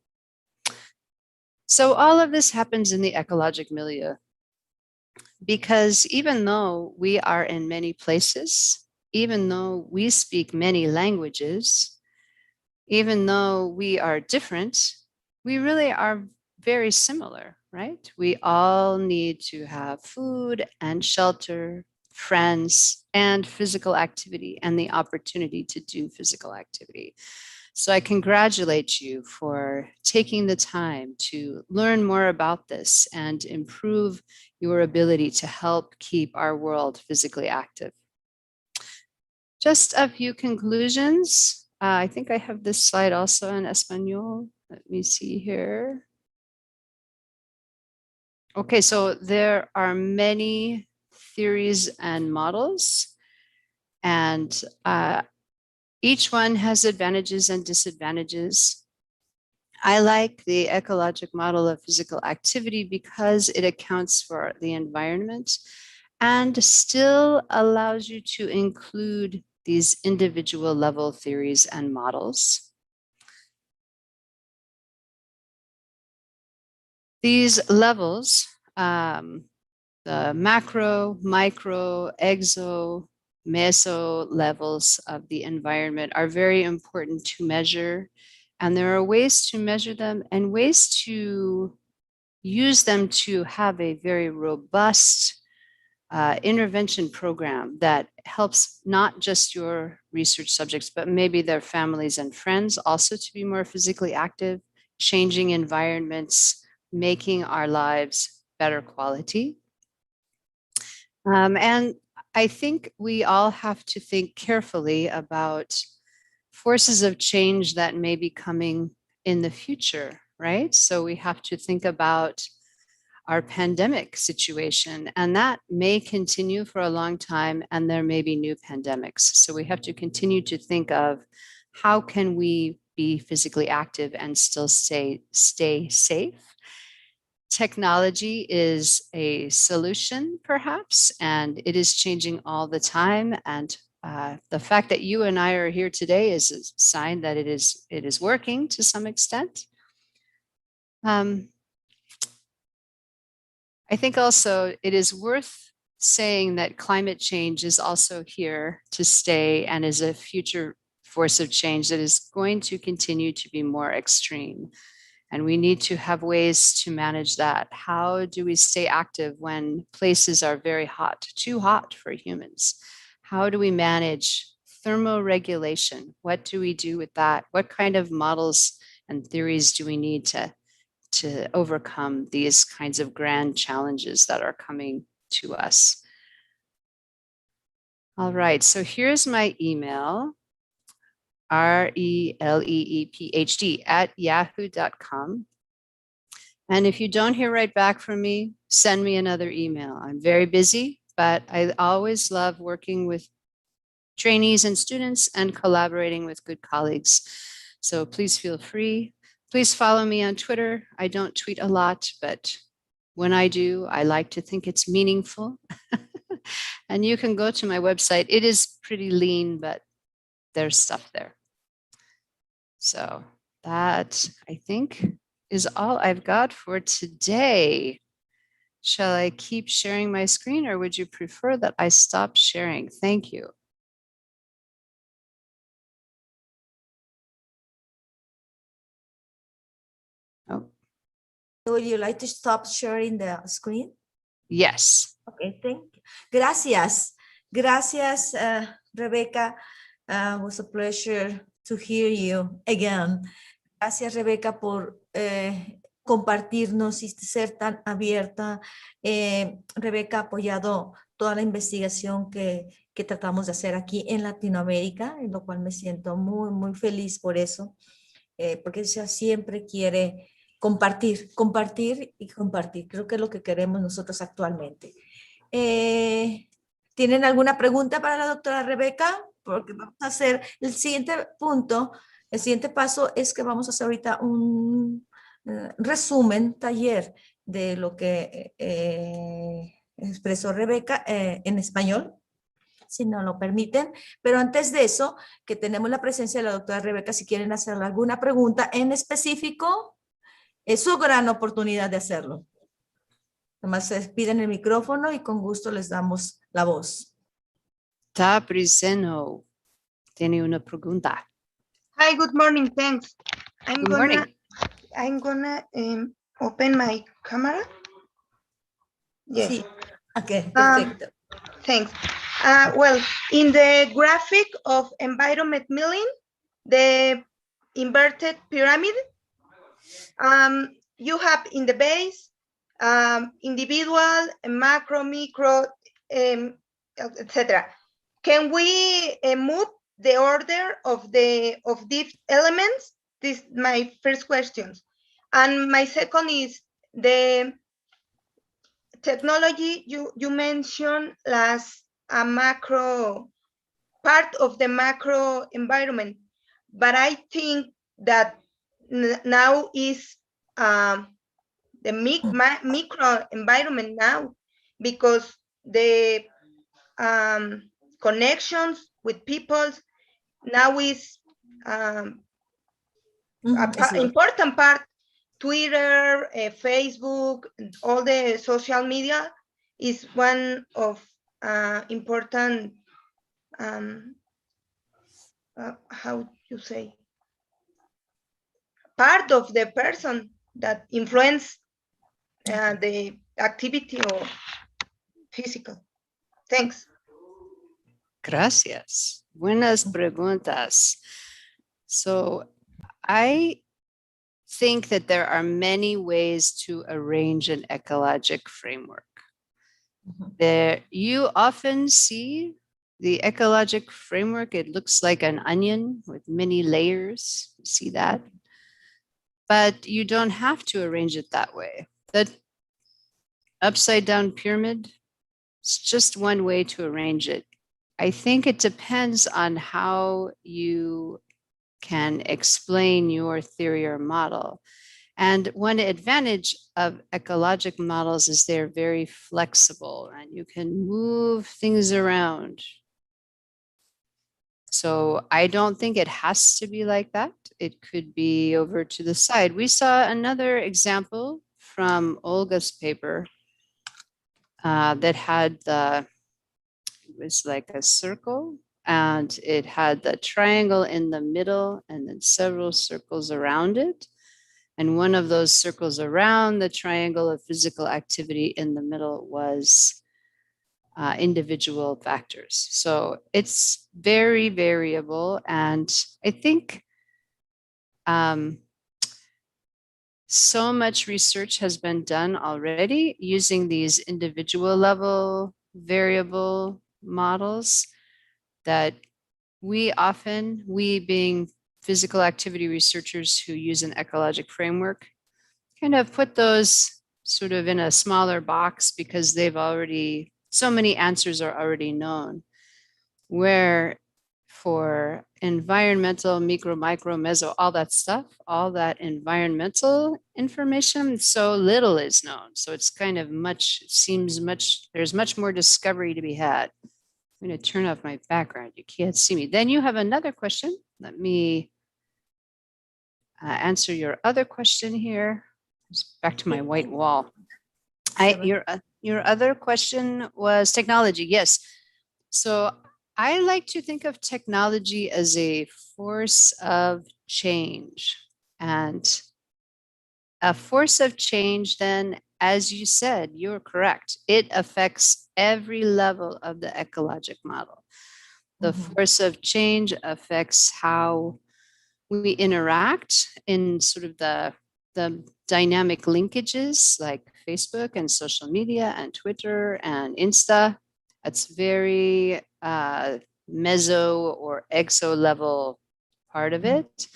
Speaker 2: So all of this happens in the ecologic milieu, because even though we are in many places, even though we speak many languages, even though we are different, we really are very similar, right? We all need to have food and shelter, friends, and physical activity, and the opportunity to do physical activity. So I congratulate you for taking the time to learn more about this and improve your ability to help keep our world physically active. Just a few conclusions. I think I have this slide also in Espanol. Let me see here. Okay, so there are many theories and models, and each one has advantages and disadvantages. I like the ecologic model of physical activity because it accounts for the environment and still allows you to include these individual level theories and models. These levels, the macro, micro, exo, meso levels of the environment are very important to measure. And there are ways to measure them and ways to use them to have a very robust intervention program that helps not just your research subjects, but maybe their families and friends also to be more physically active, changing environments, making our lives better quality. And I think we all have to think carefully about forces of change that may be coming in the future, right? So we have to think about our pandemic situation, and that may continue for a long time, and there may be new pandemics. So we have to continue to think of how can we be physically active and still stay safe. Technology is a solution, perhaps, and it is changing all the time. And the fact that you and I are here today is a sign that it is working to some extent. I think also it is worth saying that climate change is also here to stay and is a future force of change that is going to continue to be more extreme. And we need to have ways to manage that. How do we stay active when places are very hot, too hot for humans? How do we manage thermoregulation? What do we do with that? What kind of models and theories do we need to overcome these kinds of grand challenges that are coming to us? All right, so here's my email, releephd@yahoo.com. And if you don't hear right back from me, send me another email. I'm very busy, but I always love working with trainees and students and collaborating with good colleagues. So please feel free. Please follow me on Twitter. I don't tweet a lot, but when I do, I like to think it's meaningful. And you can go to my website. It is pretty lean, but there's stuff there. So that, I think, is all I've got for today. Shall I keep sharing my screen, or would you prefer that I stop sharing? Thank you. Oh.
Speaker 1: Would you like to stop sharing the screen?
Speaker 2: Yes.
Speaker 1: Okay, thank you. Gracias. Gracias, Rebecca. It was a pleasure to hear you again. Gracias, Rebecca, por compartirnos y ser tan abierta. Rebecca ha apoyado toda la investigación que tratamos de hacer aquí en Latinoamérica, en lo cual me siento muy, muy feliz por eso, porque ella siempre quiere compartir, compartir y compartir. Creo que es lo que queremos nosotros actualmente. ¿Tienen alguna pregunta para la doctora Rebecca? Porque vamos a hacer el siguiente punto. El siguiente paso es que vamos a hacer ahorita un resumen, taller de lo que expresó Rebecca en español, si no lo permiten. Pero antes de eso, que tenemos la presencia de la doctora Rebecca, si quieren hacerle alguna pregunta en específico, es su gran oportunidad de hacerlo. Nomás se piden el micrófono y con gusto les damos la voz.
Speaker 2: Tabriceno tiene una pregunta.
Speaker 4: Hi, good morning, thanks.
Speaker 2: Good morning.
Speaker 4: I'm gonna open my camera. Yes.
Speaker 1: Sí. Ok, perfecto.
Speaker 4: Thanks. Well, in the graphic of environment milling, the inverted pyramid, you have in the base individual, macro, micro, etc. Can we move the order of these elements? This is my first question. And my second is the technology you mentioned as a macro part of the macro environment, but I think that now is the micro environment now, because the connections with people now is important part. Twitter, Facebook, all the social media is one of important how you say, part of the person that influence the activity or physical. Thanks.
Speaker 2: Gracias. Buenas preguntas. So I think that there are many ways to arrange an ecologic framework. There, you often see the ecologic framework. It looks like an onion with many layers. You see that? But you don't have to arrange it that way. The upside down pyramid is just one way to arrange it. I think it depends on how you can explain your theory or model. And one advantage of ecologic models is they're very flexible and you can move things around. So I don't think it has to be like that. It could be over to the side. We saw another example from Olga's paper that had it was like a circle and it had the triangle in the middle and then several circles around it. And one of those circles around the triangle of physical activity in the middle was individual factors. So it's very variable. And I think so much research has been done already using these individual level variable models that we being physical activity researchers who use an ecologic framework, kind of put those sort of in a smaller box because so many answers are already known. Where for environmental, micro, meso, all that stuff, all that environmental information, so little is known. So it's kind of there's much more discovery to be had. I'm going to turn off my background. You can't see me. Then you have another question. Let me answer your other question here. Just back to my white wall. Your other question was technology. Yes. So I like to think of technology as a force of change. And a force of change, then, as you said, you're correct. It affects every level of the ecologic model. The force of change affects how we interact in sort of the dynamic linkages like Facebook and social media and Twitter and Insta. That's very meso or exo level part of it.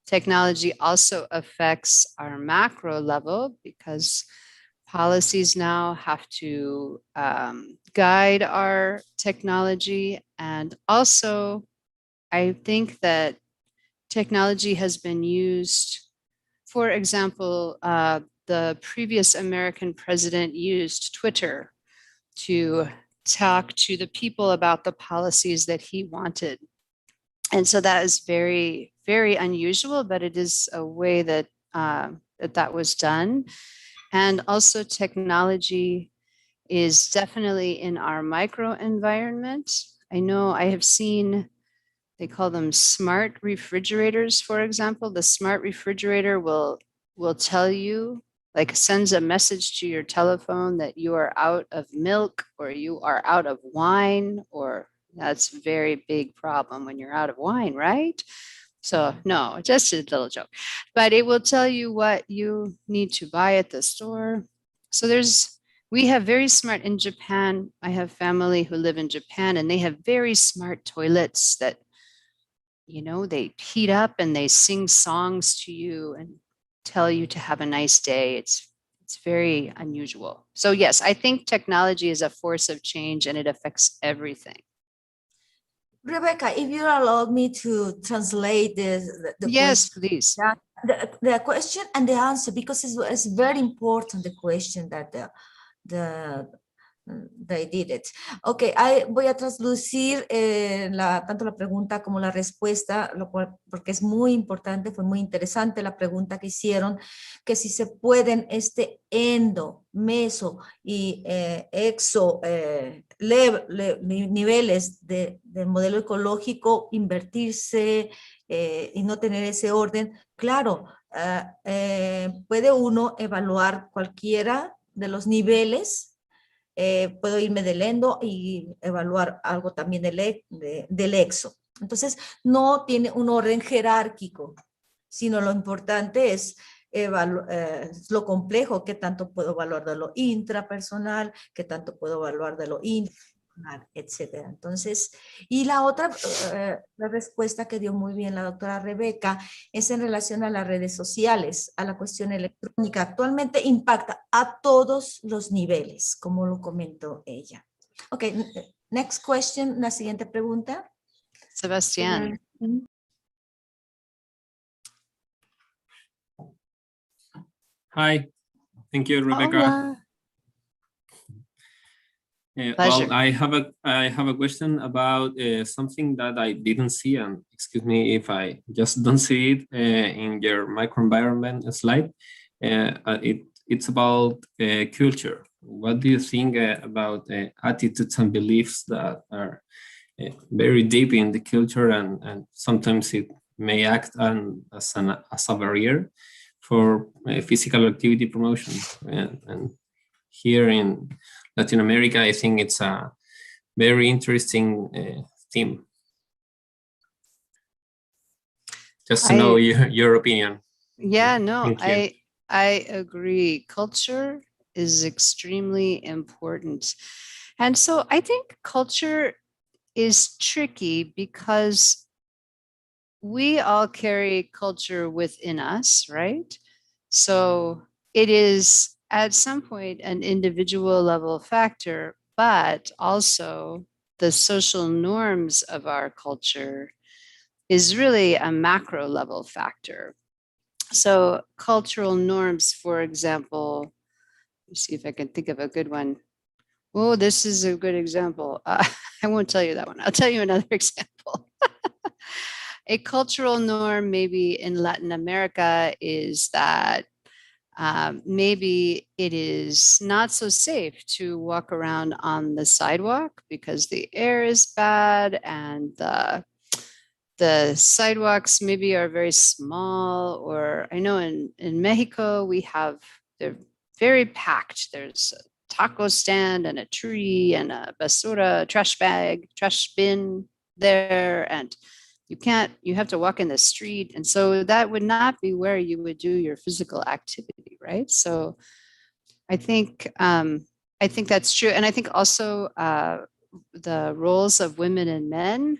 Speaker 2: Technology also affects our macro level because policies now have to guide our technology. And also, I think that technology has been used, for example, the previous American president used Twitter to talk to the people about the policies that he wanted. And so that is very, very unusual, but it is a way that that was done. And also technology is definitely in our micro environment. I know I have seen, they call them smart refrigerators, for example. The smart refrigerator will tell you, like sends a message to your telephone that you are out of milk or you are out of wine, or that's a very big problem when you're out of wine, right? So no, just a little joke, but it will tell you what you need to buy at the store. So we have very smart in Japan. I have family who live in Japan and they have very smart toilets that, you know, they heat up and they sing songs to you and tell you to have a nice day. It's very unusual. So yes, I think technology is a force of change and it affects everything.
Speaker 1: Rebecca, if you allow me to translate the
Speaker 2: yes,
Speaker 1: question,
Speaker 2: please.
Speaker 1: The question and the answer, because it's very important, the question that the they did it. Ok, voy a traducir tanto la pregunta como la respuesta, lo cual, porque es muy importante, fue muy interesante la pregunta que hicieron, que si se pueden endo, meso y exo niveles del modelo ecológico invertirse y no tener ese orden. Claro, puede uno evaluar cualquiera de los niveles. Puedo irme del endo y evaluar algo también del exo. Entonces, no tiene un orden jerárquico, sino lo importante es lo complejo, qué tanto puedo evaluar de lo intrapersonal, qué tanto puedo evaluar de lo interpersonal, etcétera. Entonces, y la otra, la respuesta que dio muy bien la doctora Rebeca es en relación a las redes sociales, a la cuestión electrónica. Actualmente impacta a todos los niveles, como lo comentó ella. Ok, next question, la siguiente pregunta.
Speaker 2: Sebastián.
Speaker 5: Hi, thank you, Rebecca.
Speaker 2: Hola.
Speaker 5: Well,
Speaker 2: Pleasure.
Speaker 5: I have a question about something that I didn't see, and excuse me if I just don't see it in your microenvironment slide. It's about culture. What do you think about attitudes and beliefs that are very deep in the culture, and sometimes it may act as a barrier for physical activity promotion? And here in Latin America, I think it's a very interesting theme. Just to know your opinion.
Speaker 2: Yeah, no,
Speaker 5: Thank you.
Speaker 2: I agree. Culture is extremely important. And so I think culture is tricky because we all carry culture within us, right? So it is at some point an individual level factor, but also the social norms of our culture is really a macro level factor. So cultural norms, for example, let me see if I can think of a good one. Oh, this is a good example. I won't tell you that one. I'll tell you another example. A cultural norm maybe in Latin America is that maybe it is not so safe to walk around on the sidewalk because the air is bad and the sidewalks maybe are very small. Or I know in Mexico, they're very packed. There's a taco stand and a tree and a basura, trash bin there. And you have to walk in the street. And so that would not be where you would do your physical activity, right? So I think that's true. And I think also the roles of women and men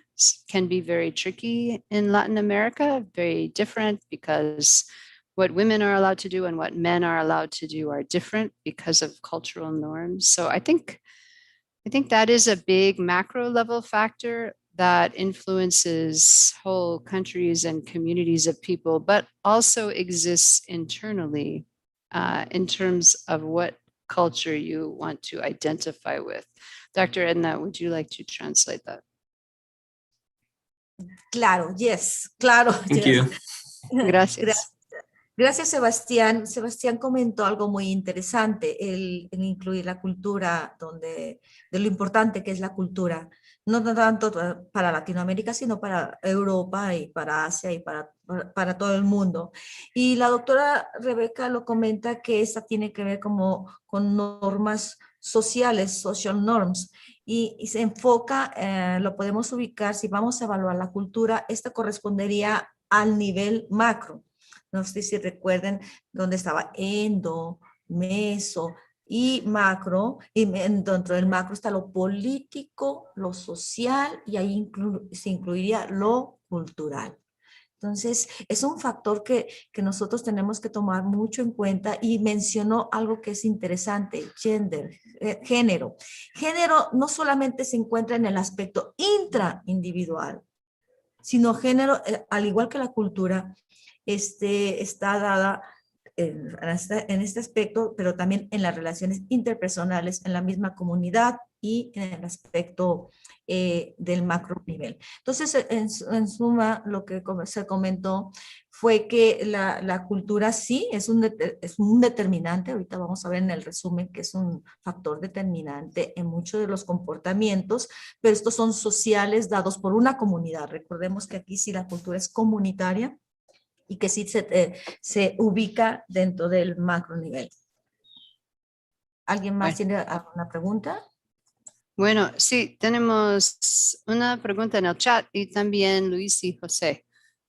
Speaker 2: can be very tricky in Latin America, very different, because what women are allowed to do and what men are allowed to do are different because of cultural norms. So I think that is a big macro level factor that influences whole countries and communities of people, but also exists internally in terms of what culture you want to identify with. Dr. Edna, would you like to translate that?
Speaker 1: Claro, yes, claro.
Speaker 5: Thank
Speaker 1: yes.
Speaker 5: you.
Speaker 2: Gracias.
Speaker 1: Gracias, Sebastián. Sebastián comentó algo muy interesante, el incluir la cultura, de lo importante que es la cultura, no tanto para Latinoamérica, sino para Europa y para Asia y para todo el mundo. Y la doctora Rebeca lo comenta que esta tiene que ver como con normas sociales, social norms, y se enfoca, lo podemos ubicar, si vamos a evaluar la cultura, esta correspondería al nivel macro. No sé si recuerden dónde estaba endo, meso y macro, y dentro del macro está lo político, lo social, y ahí se incluiría lo cultural. Entonces, es un factor que nosotros tenemos que tomar mucho en cuenta, y mencionó algo que es interesante, género. Género no solamente se encuentra en el aspecto intraindividual, sino género, al igual que la cultura, está dada en este aspecto, pero también en las relaciones interpersonales, en la misma comunidad y en el aspecto del macro nivel. Entonces, en suma, lo que se comentó fue que la cultura sí es un determinante, ahorita vamos a ver en el resumen que es un factor determinante en muchos de los comportamientos, pero estos son sociales dados por una comunidad. Recordemos que aquí sí la cultura es comunitaria y que sí se ubica dentro del macro nivel. ¿Alguien más tiene alguna pregunta?
Speaker 2: Bueno, sí, tenemos una pregunta en el chat y también Luis y José.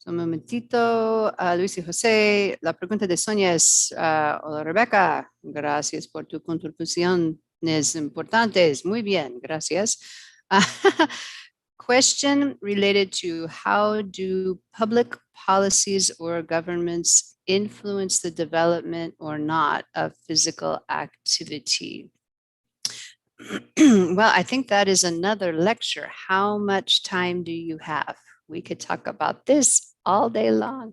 Speaker 2: Un momentito, Luis y José, la pregunta de Sonia es, hola Rebeca, gracias por tu contribución, es importante, muy bien, gracias. Question related to how do public policies or governments influence the development or not of physical activity? Well, I think that is another lecture. How much time do you have? We could talk about this all day long.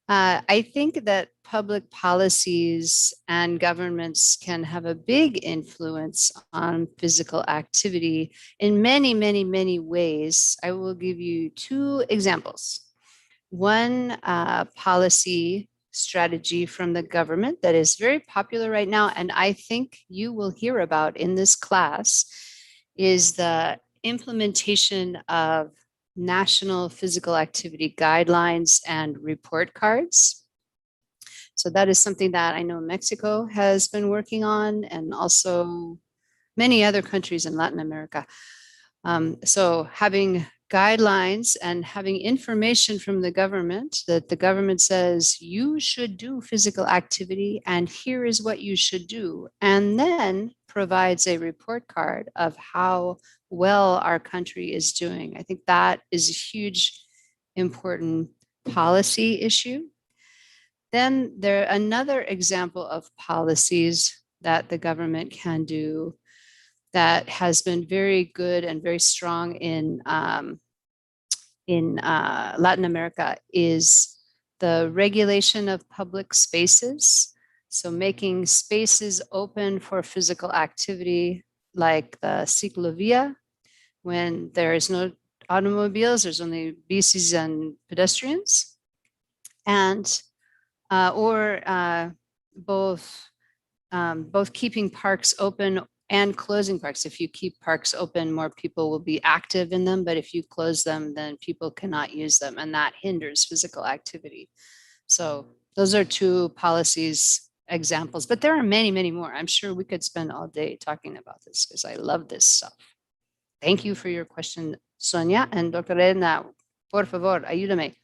Speaker 2: I think that public policies and governments can have a big influence on physical activity in many, many, many ways. I will give you two examples. One policy strategy from the government that is very popular right now, and I think you will hear about in this class, is the implementation of national physical activity guidelines and report cards. So that is something that I know Mexico has been working on, and also many other countries in Latin America. So having guidelines and having information from the government that the government says you should do physical activity and here is what you should do, and then provides a report card of how well our country is doing. I think that is a huge, important policy issue. Then there another example of policies that the government can do that has been very good and very strong in Latin America is the regulation of public spaces. So making spaces open for physical activity, like the ciclovia, when there is no automobiles, there's only bicis and pedestrians, and both keeping parks open and closing parks. If you keep parks open, more people will be active in them, but if you close them, then people cannot use them, and that hinders physical activity. So those are two policies examples, but there are many, many more. I'm sure we could spend all day talking about this because I love this stuff. Thank you for your question, Sonia. And Dr. Edna, por favor, ayúdame.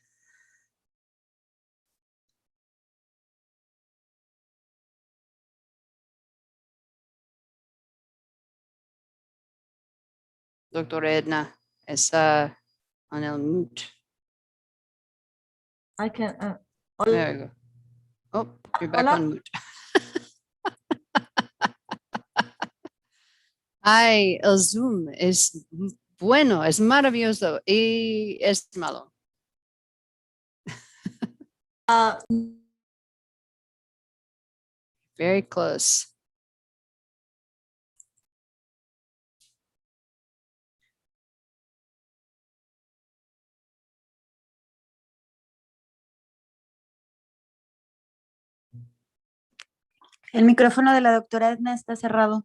Speaker 2: Doctora Edna, está on el mute.
Speaker 1: I can.
Speaker 2: There you go. Oh, you're back on mute. Ay, el Zoom es bueno, es maravilloso y es malo. Very close.
Speaker 6: El micrófono de la doctora Edna está cerrado.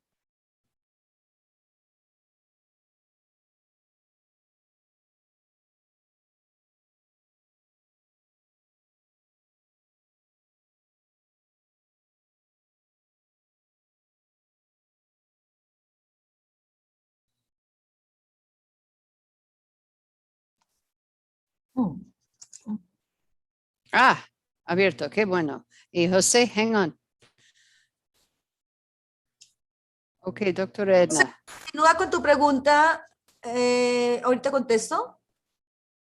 Speaker 2: Ah, abierto, qué bueno. Y José, hang on. Ok, doctora Edna.
Speaker 1: Continúa con tu pregunta. Ahorita contesto.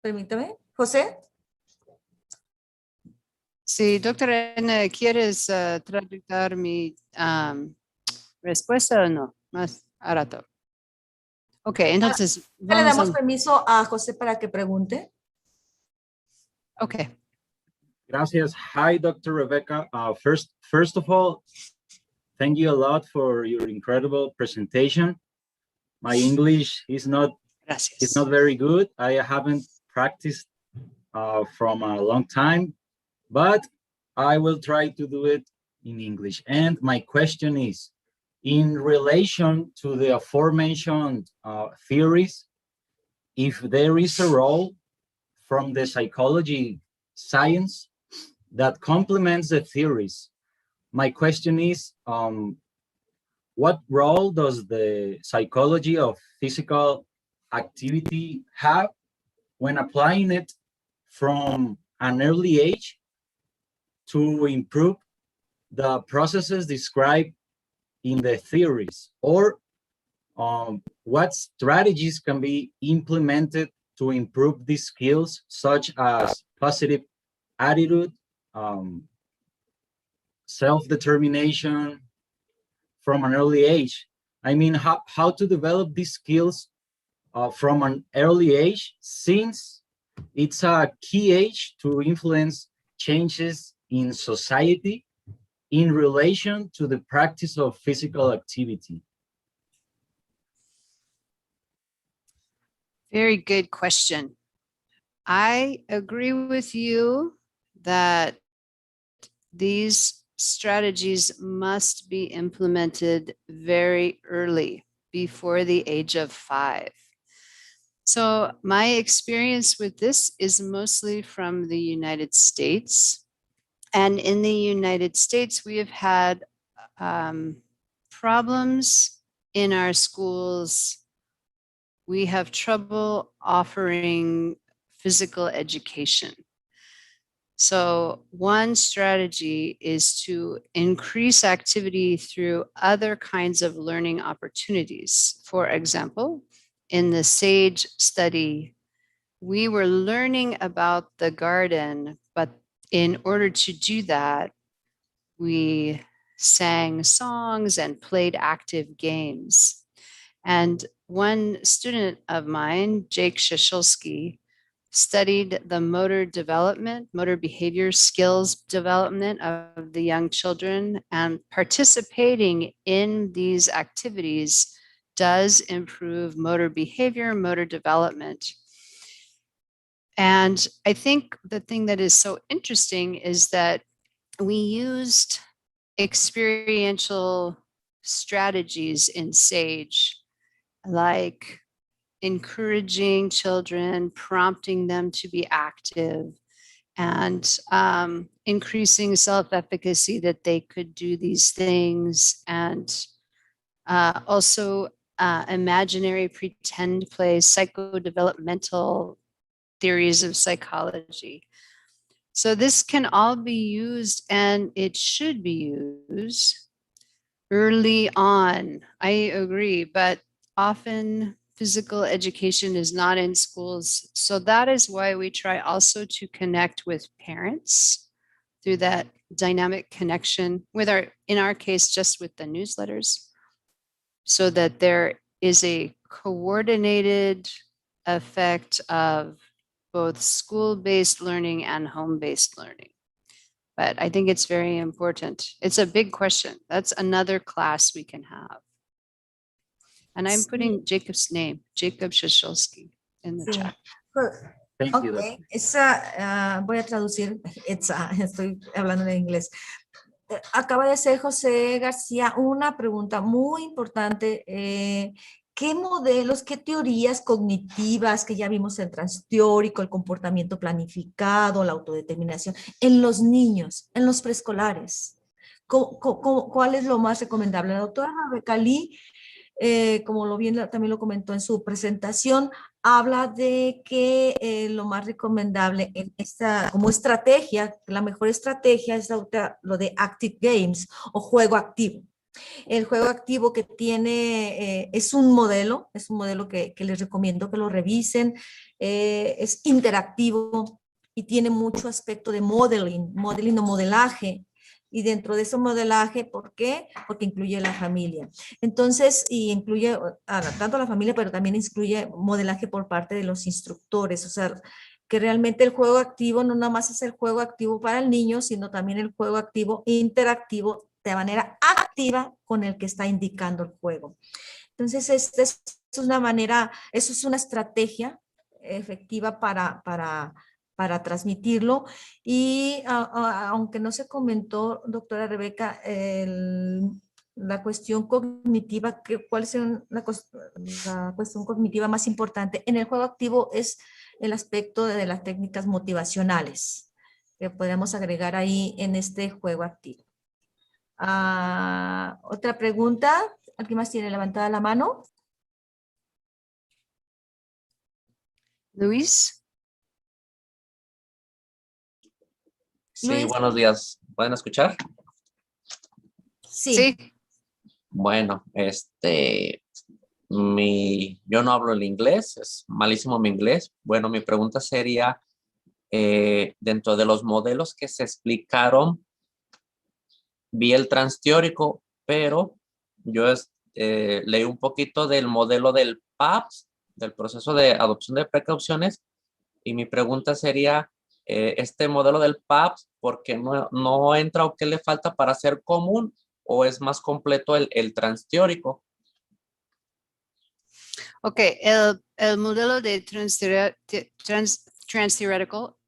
Speaker 1: Permítame. José.
Speaker 2: Sí, doctora Edna, ¿quieres traducir mi respuesta o no? Más a rato. Ok, entonces
Speaker 1: ¿Le damos permiso a José para que pregunte?
Speaker 2: Ok.
Speaker 7: Gracias. Hi, Dr. Rebecca. First of all, thank you a lot for your incredible presentation. My English is not very good. I haven't practiced from a long time, but I will try to do it in English. And my question is, in relation to the aforementioned theories, if there is a role from the psychology science that complements the theories, my question is, what role does the psychology of physical activity have when applying it from an early age to improve the processes described in the theories? Or what strategies can be implemented to improve these skills, such as positive attitude, self-determination from an early age? I mean, how to develop these skills from an early age, since it's a key age to influence changes in society in relation to the practice of physical activity.
Speaker 2: Very good question. I agree with you that these strategies must be implemented very early, before the age of 5. So my experience with this is mostly from the United States. And in the United States, we have had problems in our schools. We have trouble offering physical education. So one strategy is to increase activity through other kinds of learning opportunities. For example, in the SAGE study, we were learning about the garden, but in order to do that, we sang songs and played active games. And one student of mine, Jake Shashulsky, studied the motor behavior skills development of the young children, and participating in these activities does improve motor behavior, motor development. And I think the thing that is so interesting is that we used experiential strategies in SAGE, like encouraging children, prompting them to be active, and increasing self-efficacy that they could do these things, and also imaginary pretend plays, psychodevelopmental theories of psychology. So this can all be used, and it should be used early on. I agree, but often physical education is not in schools. So that is why we try also to connect with parents through that dynamic connection with in our case, just with the newsletters, so that there is a coordinated effect of both school-based learning and home-based learning. But I think it's very important. It's a big question. That's another class we can have. And I'm putting Jacob's name, Jacob Shashulsky, in the chat.
Speaker 7: Thank you.
Speaker 1: Okay, voy a traducir, estoy hablando en inglés. Acaba de hacer José García una pregunta muy importante. ¿Qué modelos, qué teorías cognitivas que ya vimos el transteórico, el comportamiento planificado, la autodeterminación, en los niños, en los preescolares? ¿Cuál es lo más recomendable? La doctora Becalí, como también lo comentó en su presentación, habla de que lo más recomendable en como estrategia, la mejor estrategia es lo de active games o juego activo. El juego activo que tiene es un modelo que les recomiendo que lo revisen, es interactivo y tiene mucho aspecto de modeling o modelaje. Y dentro de ese modelaje, ¿por qué? Porque incluye la familia. Entonces, y incluye tanto a la familia, pero también incluye modelaje por parte de los instructores. O sea, que realmente el juego activo no nada más es el juego activo para el niño, sino también el juego activo interactivo de manera activa con el que está indicando el juego. Entonces, esta es una manera, eso es una estrategia efectiva para transmitirlo. Y aunque no se comentó, doctora Rebeca, la cuestión cognitiva, ¿cuál es la cuestión cognitiva más importante? En el juego activo es el aspecto de las técnicas motivacionales que podemos agregar ahí en este juego activo. Otra pregunta. ¿Alguien más tiene levantada la mano?
Speaker 2: Luis.
Speaker 8: Sí,
Speaker 1: Luis.
Speaker 8: buenos días. ¿Pueden escuchar?
Speaker 1: Sí.
Speaker 2: Sí.
Speaker 8: Bueno, yo no hablo el inglés, es malísimo mi inglés. Bueno, mi pregunta sería, dentro de los modelos que se explicaron, vi el transteórico, pero yo leí un poquito del modelo del PAPS, del proceso de adopción de precauciones, y mi pregunta sería, este modelo del PAPS, ¿por qué no entra o qué le falta para ser común, o es más completo el transteórico?
Speaker 2: Ok, el modelo de transteórico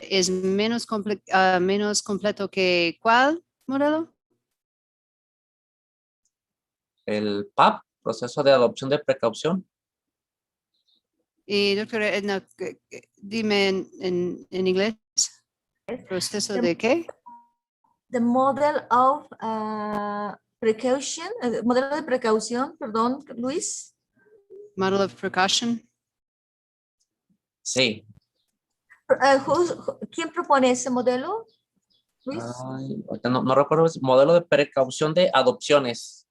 Speaker 2: es menos completo que ¿cuál modelo?
Speaker 8: El PAP, proceso de adopción de precaución.
Speaker 2: Y doctora Edna, dime en inglés, ¿proceso de qué?
Speaker 1: The model of precaution, modelo de precaución, perdón, Luis.
Speaker 2: Model of precaution.
Speaker 8: Sí.
Speaker 1: ¿Quién propone ese modelo, Luis?
Speaker 8: Ay, no recuerdo, es modelo de precaución de adopciones.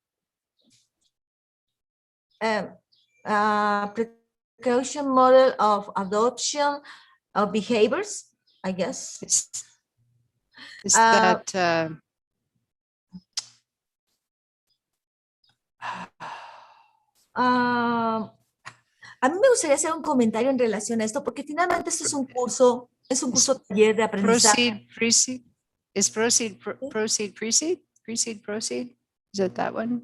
Speaker 1: Precaution model of adoption of behaviors, I guess.
Speaker 2: Is that
Speaker 1: a mí me gustaría hacer un comentario en relación a esto, porque finalmente esto es un curso taller de aprendizaje.
Speaker 2: proceed? Is proceed? Is that that one?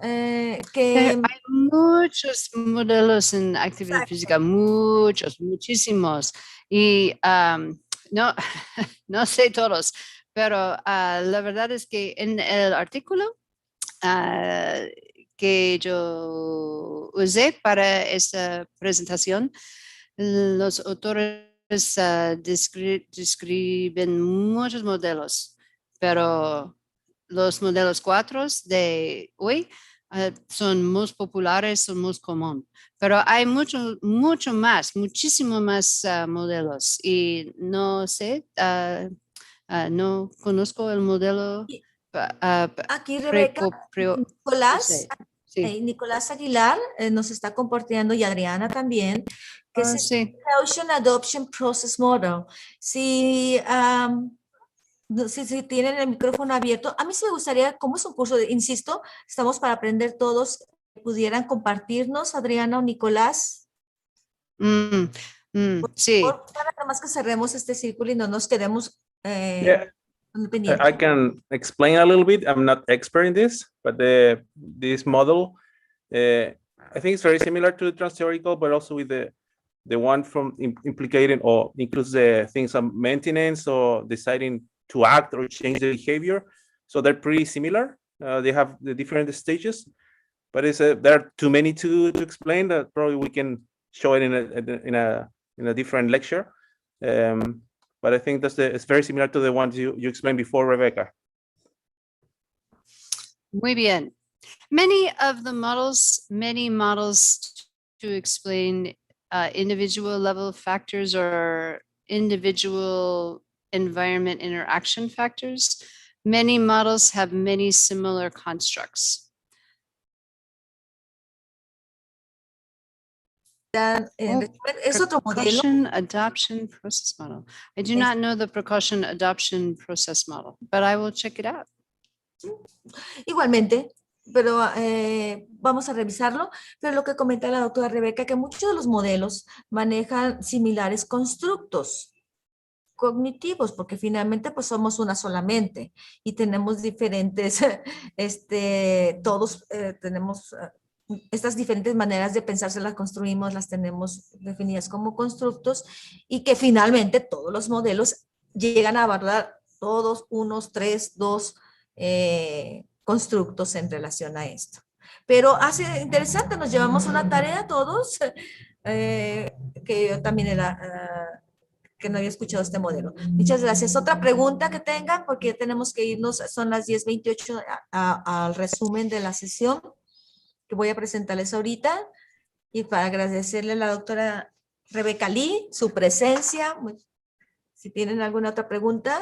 Speaker 1: Que
Speaker 2: Hay muchos modelos en actividad física, muchísimos. Y no, no sé todos, pero la verdad es que en el artículo que yo usé para esta presentación, los autores describen muchos modelos, pero los modelos 4 de hoy son más populares, son más comunes, pero hay muchísimo más modelos y no sé, no conozco el modelo.
Speaker 1: aquí Rebeca, Nicolás,
Speaker 2: sí.
Speaker 1: Nicolás Aguilar nos está compartiendo, y Adriana también, que es el Precaution Adoption Process Model. Si tienen el micrófono abierto, a mí sí me gustaría, como es un curso, insisto, estamos para aprender todos, pudieran compartirnos, Adriana o Nicolás.
Speaker 2: Sí.
Speaker 1: Nada más que cerremos este círculo y no nos quedemos
Speaker 9: I can explain a little bit. I'm not expert in this, but this model, I think it's very similar to the transteorical, but also with the one from implicating or includes the things of maintenance or deciding to act or change the behavior. So they're pretty similar. They have the different stages, but there are too many to explain. That probably we can show it in a different lecture. But I think it's very similar to the ones you explained before, Rebecca.
Speaker 2: Muy bien. Many models to explain individual level factors or individual environment interaction factors. Many models have many similar constructs.
Speaker 1: Es otro modelo.
Speaker 2: Precaution adoption process model. I do not know the precaution adoption process model, but I will check it out.
Speaker 1: Igualmente, vamos a revisarlo. Pero lo que comenta la doctora Rebeca, que muchos de los modelos manejan similares constructos cognitivos, porque finalmente pues somos una solamente y tenemos diferentes, todos tenemos estas diferentes maneras de pensar, se las construimos, las tenemos definidas como constructos y que finalmente todos los modelos llegan a abordar todos unos 3, 2 constructos en relación a esto. Pero hace interesante, nos llevamos una tarea todos, que yo también era... que no había escuchado este modelo. Muchas gracias. Otra pregunta que tengan, porque tenemos que irnos, son las 10:28 al resumen de la sesión que voy a presentarles ahorita. Y para agradecerle a la doctora Rebeca Lee su presencia. Si tienen alguna otra pregunta.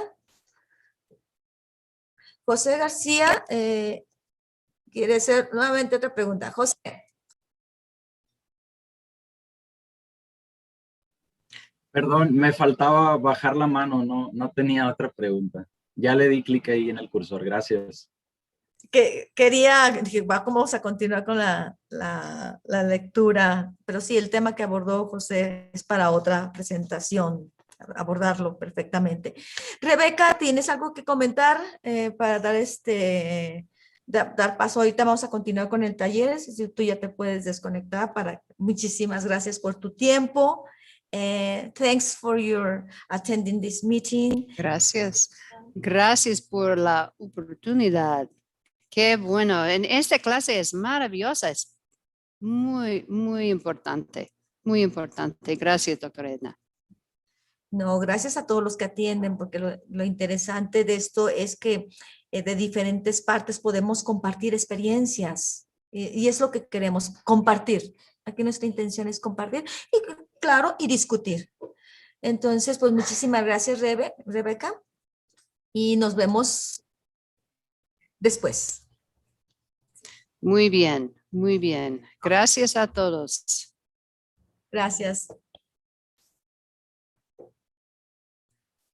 Speaker 1: José García quiere hacer nuevamente otra pregunta. José.
Speaker 7: Perdón, me faltaba bajar la mano, no tenía otra pregunta. Ya le di clic ahí en el cursor, gracias.
Speaker 1: Dije, vamos a continuar con la lectura, pero sí, el tema que abordó José es para otra presentación, abordarlo perfectamente. Rebeca, ¿tienes algo que comentar para dar paso? Ahorita vamos a continuar con el taller, si tú ya te puedes desconectar. Muchísimas gracias por tu tiempo. Thanks for your attending this meeting.
Speaker 2: Gracias. Gracias por la oportunidad. Qué bueno. En esta clase es maravillosa. Es muy, muy importante. Muy importante. Gracias, doctora Edna.
Speaker 1: No, gracias a todos los que atienden, porque lo interesante de esto es que de diferentes partes podemos compartir experiencias y es lo que queremos, compartir. Aquí nuestra intención es compartir y, claro, y discutir. Entonces, pues muchísimas gracias, Rebeca, y nos vemos después.
Speaker 2: Muy bien, muy bien. Gracias a todos.
Speaker 1: Gracias.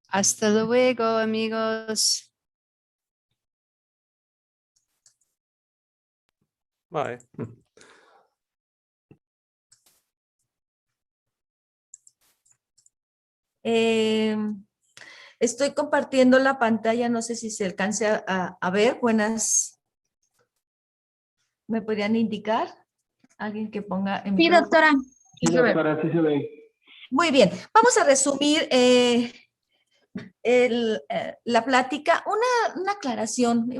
Speaker 2: Hasta luego, amigos.
Speaker 9: Bye.
Speaker 1: Estoy compartiendo la pantalla, no sé si se alcance a ver. Buenas. ¿Me podrían indicar? Alguien que ponga en
Speaker 6: Sí, doctora.
Speaker 3: Sí, doctora, sí se ve.
Speaker 1: Muy bien, vamos a resumir la plática. Una aclaración,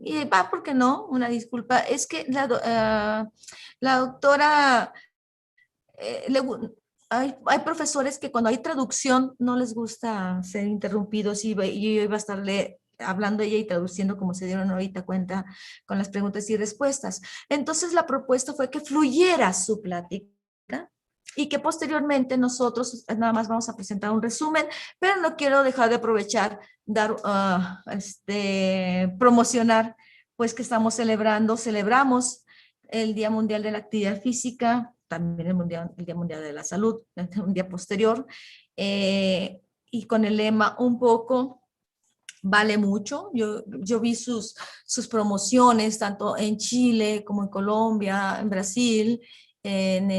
Speaker 1: y va, ¿por qué no? Una disculpa. Es que la doctora, hay profesores que cuando hay traducción no les gusta ser interrumpidos y yo iba a estarle hablando ella y traduciendo como se dieron ahorita cuenta con las preguntas y respuestas. Entonces la propuesta fue que fluyera su plática y que posteriormente nosotros nada más vamos a presentar un resumen, pero no quiero dejar de aprovechar, promocionar, pues que estamos celebramos el Día Mundial de la Actividad Física, también el Día Mundial de la Salud, un día posterior, y con el lema un poco vale mucho. Yo vi sus promociones tanto en Chile como en Colombia, en Brasil, en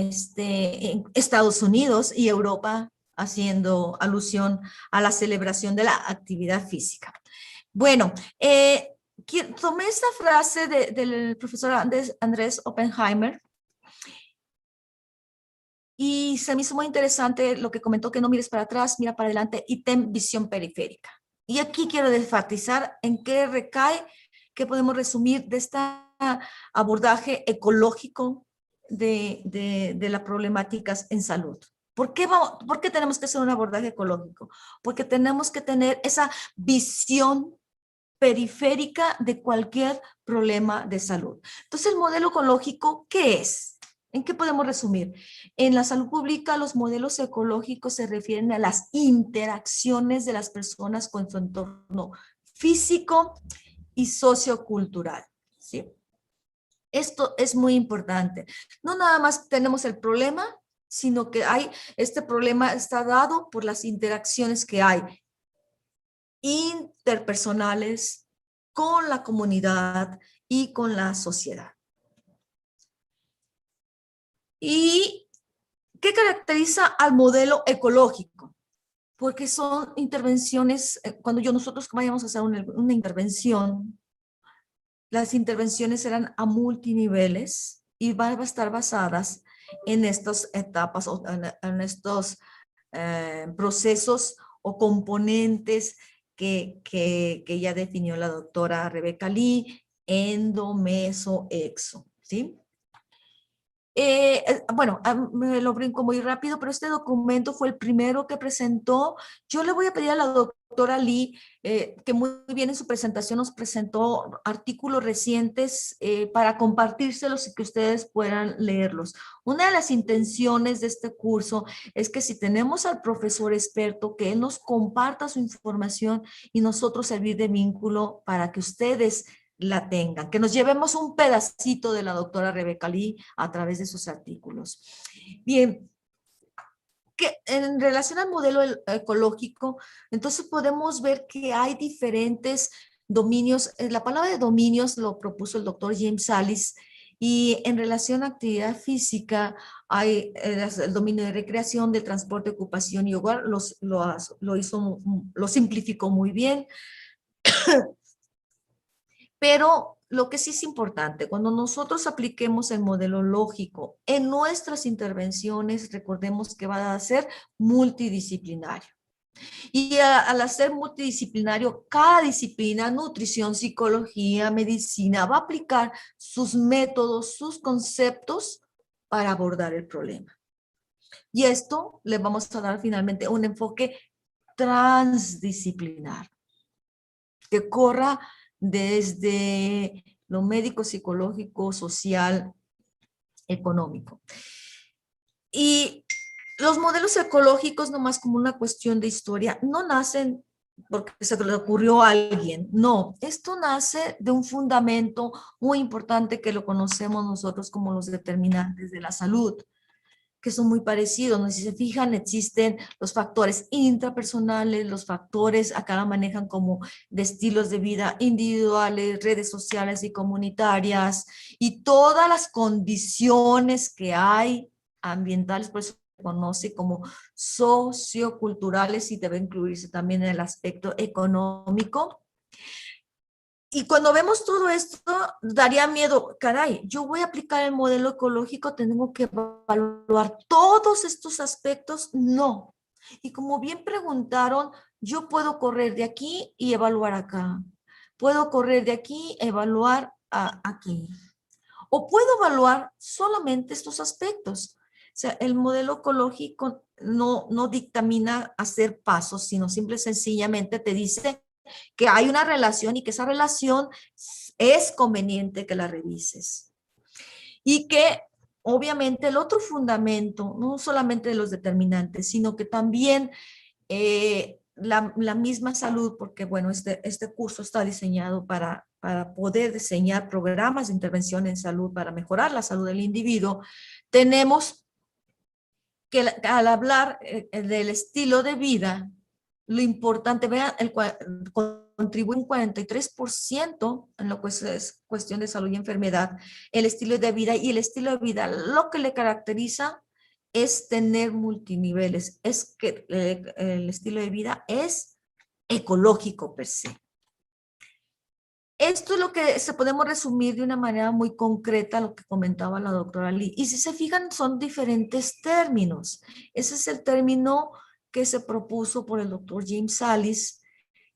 Speaker 1: Estados Unidos y Europa, haciendo alusión a la celebración de la actividad física. Bueno, tomé esta frase del profesor Andrés Oppenheimer y se me hizo muy interesante lo que comentó, que no mires para atrás, mira para adelante y ten visión periférica. Y aquí quiero enfatizar en qué recae, qué podemos resumir de este abordaje ecológico de las problemáticas en salud. ¿Por qué tenemos que hacer un abordaje ecológico? Porque tenemos que tener esa visión periférica de cualquier problema de salud. Entonces, el modelo ecológico, ¿qué es? ¿En qué podemos resumir? En la salud pública, los modelos ecológicos se refieren a las interacciones de las personas con su entorno físico y sociocultural, ¿sí? Esto es muy importante. No nada más tenemos el problema, sino que este problema está dado por las interacciones que hay interpersonales con la comunidad y con la sociedad. ¿Y qué caracteriza al modelo ecológico? Porque son intervenciones, cuando nosotros vayamos a hacer una intervención, las intervenciones serán a multiniveles y van a estar basadas en estas etapas o en estos procesos o componentes que ya definió la doctora Rebeca Lee, MesoExo, ¿sí? Bueno, me lo brinco muy rápido, pero este documento fue el primero que presentó. Yo le voy a pedir a la doctora Lee, que muy bien en su presentación nos presentó artículos recientes para compartírselos y que ustedes puedan leerlos. Una de las intenciones de este curso es que si tenemos al profesor experto, que él nos comparta su información y nosotros servir de vínculo para que ustedes la tengan, que nos llevemos un pedacito de la doctora Rebeca Lee a través de sus artículos. Bien, que en relación al modelo ecológico, entonces podemos ver que hay diferentes dominios. La palabra de dominios lo propuso el doctor James Sallis, y en relación a actividad física hay el dominio de recreación, de transporte, ocupación y hogar, lo simplificó muy bien. Pero lo que sí es importante, cuando nosotros apliquemos el modelo lógico en nuestras intervenciones, recordemos que va a ser multidisciplinario. Y al hacer multidisciplinario, cada disciplina, nutrición, psicología, medicina, va a aplicar sus métodos, sus conceptos para abordar el problema. Y esto le vamos a dar finalmente un enfoque transdisciplinar, que corra desde lo médico, psicológico, social, económico. Y los modelos ecológicos, nomás como una cuestión de historia, no nacen porque se le ocurrió a alguien. No, esto nace de un fundamento muy importante que lo conocemos nosotros como los determinantes de la salud, que son muy parecidos, ¿no? Si se fijan, existen los factores intrapersonales, los factores, acá la manejan como de estilos de vida individuales, redes sociales y comunitarias, y todas las condiciones que hay ambientales, por eso se conoce como socioculturales y debe incluirse también en el aspecto económico. Y cuando vemos todo esto, daría miedo, caray, yo voy a aplicar el modelo ecológico, tengo que evaluar todos estos aspectos. No. Y como bien preguntaron, yo puedo correr de aquí y evaluar acá. Puedo correr de aquí, evaluar aquí. O puedo evaluar solamente estos aspectos. O sea, el modelo ecológico no dictamina hacer pasos, sino simple y sencillamente te dice que hay una relación y que esa relación es conveniente que la revises. Y que obviamente el otro fundamento, no solamente de los determinantes, sino que también la misma salud, porque bueno, este curso está diseñado para poder diseñar programas de intervención en salud para mejorar la salud del individuo. Tenemos que al hablar del estilo de vida, lo importante, vean, contribuye un 43% en lo que es cuestión de salud y enfermedad, el estilo de vida, y el estilo de vida lo que le caracteriza es tener multiniveles, es que el estilo de vida es ecológico per se. Esto es lo que podemos resumir de una manera muy concreta lo que comentaba la doctora Lee. Y si se fijan, son diferentes términos. Ese es el término que se propuso por el doctor James Sallis,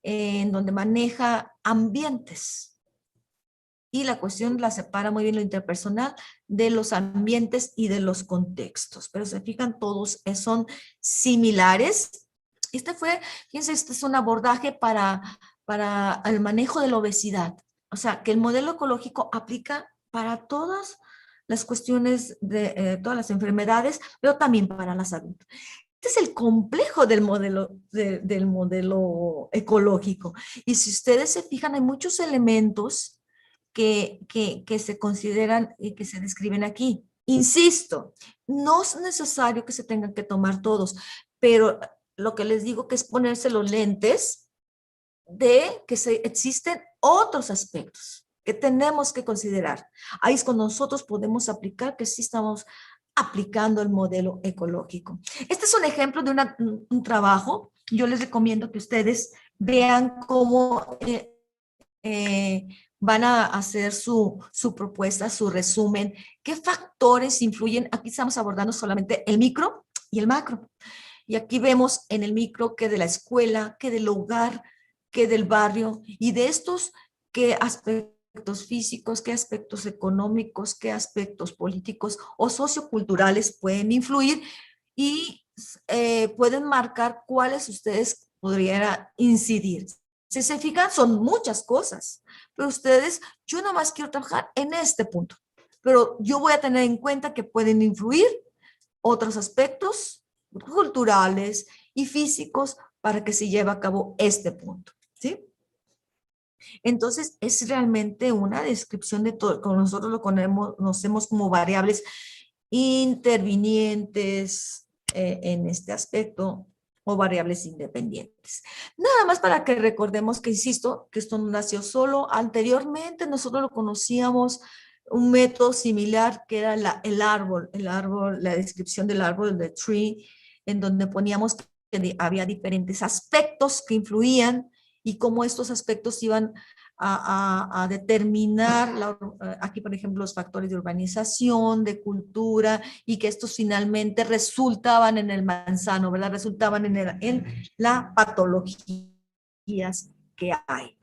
Speaker 1: en donde maneja ambientes. Y la cuestión la separa muy bien lo interpersonal de los ambientes y de los contextos. Pero se fijan, todos son similares. Fíjense, este es un abordaje para el manejo de la obesidad. O sea, que el modelo ecológico aplica para todas las cuestiones de todas las enfermedades, pero también para la salud. Este es el complejo del modelo ecológico. Y si ustedes se fijan, hay muchos elementos que se consideran y que se describen aquí. Insisto, no es necesario que se tengan que tomar todos, pero lo que les digo que es ponerse los lentes de que existen otros aspectos que tenemos que considerar. Ahí es cuando nosotros podemos aplicar que sí estamos aplicando el modelo ecológico. Este es un ejemplo de un trabajo. Yo les recomiendo que ustedes vean cómo van a hacer su propuesta, su resumen, qué factores influyen. Aquí estamos abordando solamente el micro y el macro. Y aquí vemos en el micro que de la escuela, que del hogar, que del barrio, y de estos, qué aspectos físicos, qué aspectos económicos, qué aspectos políticos o socioculturales pueden influir y pueden marcar cuáles ustedes podrían incidir. Si se fijan, son muchas cosas, pero ustedes, yo nomás quiero trabajar en este punto, pero yo voy a tener en cuenta que pueden influir otros aspectos culturales y físicos para que se lleve a cabo este punto, ¿sí? Entonces, es realmente una descripción de todo, como nosotros lo conocemos como variables intervinientes en este aspecto o variables independientes. Nada más para que recordemos que, insisto, que esto no nació solo. Anteriormente nosotros lo conocíamos un método similar que era el árbol, la descripción del árbol, de tree, en donde poníamos que había diferentes aspectos que influían y cómo estos aspectos iban a determinar, aquí por ejemplo, los factores de urbanización, de cultura, y que estos finalmente resultaban en el manzano, ¿verdad? Resultaban en la patologías que hay.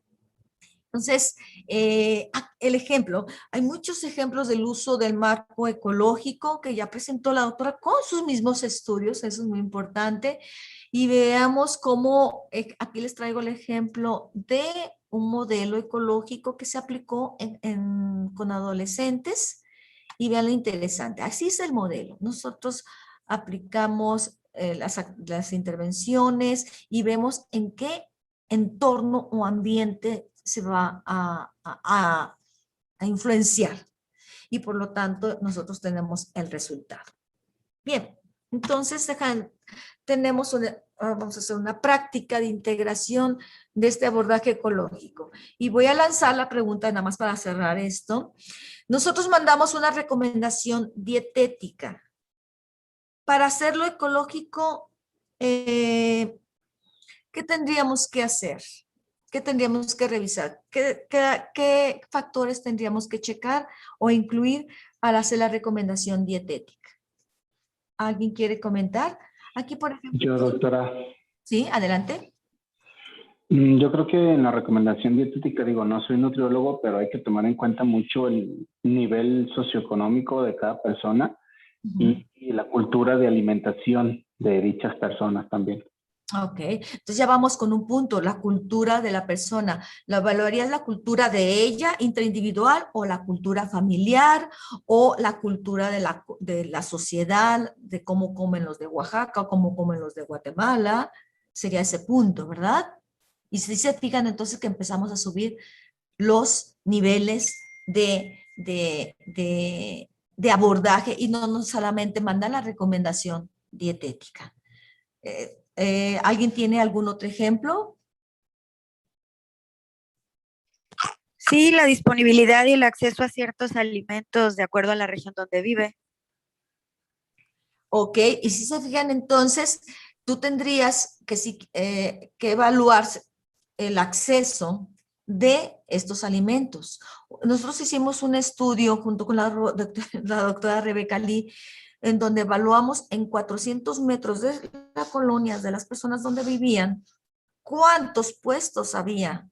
Speaker 1: Entonces, el ejemplo, hay muchos ejemplos del uso del marco ecológico que ya presentó la doctora con sus mismos estudios, eso es muy importante, y veamos cómo, aquí les traigo el ejemplo de un modelo ecológico que se aplicó con adolescentes, y vean lo interesante, así es el modelo. Nosotros aplicamos las intervenciones y vemos en qué entorno o ambiente se va a influenciar. Y por lo tanto, nosotros tenemos el resultado. Bien, entonces vamos a hacer una práctica de integración de este abordaje ecológico. Y voy a lanzar la pregunta nada más para cerrar esto. Nosotros mandamos una recomendación dietética. Para hacerlo ecológico, ¿qué tendríamos que hacer? ¿Qué tendríamos que revisar? ¿Qué factores tendríamos que checar o incluir al hacer la recomendación dietética? ¿Alguien quiere comentar? Aquí, por ejemplo.
Speaker 3: Yo, doctora.
Speaker 1: Sí, adelante.
Speaker 3: Yo creo que en la recomendación dietética, digo, no soy nutriólogo, pero hay que tomar en cuenta mucho el nivel socioeconómico de cada persona y la cultura de alimentación de dichas personas también.
Speaker 1: Ok, entonces ya vamos con un punto, la cultura de la persona. ¿La evaluarías la cultura de ella, intraindividual, o la cultura familiar, o la cultura de la sociedad, de cómo comen los de Oaxaca o cómo comen los de Guatemala? Sería ese punto, ¿verdad? Y si se fijan, entonces que empezamos a subir los niveles de abordaje y no solamente mandar la recomendación dietética. ¿Alguien tiene algún otro ejemplo?
Speaker 6: Sí, la disponibilidad y el acceso a ciertos alimentos de acuerdo a la región donde vive.
Speaker 1: Ok, y si se fijan entonces, tú tendrías que evaluar el acceso de estos alimentos. Nosotros hicimos un estudio junto con la doctora Rebeca Lee, en donde evaluamos en 400 metros de las colonias de las personas donde vivían, cuántos puestos había.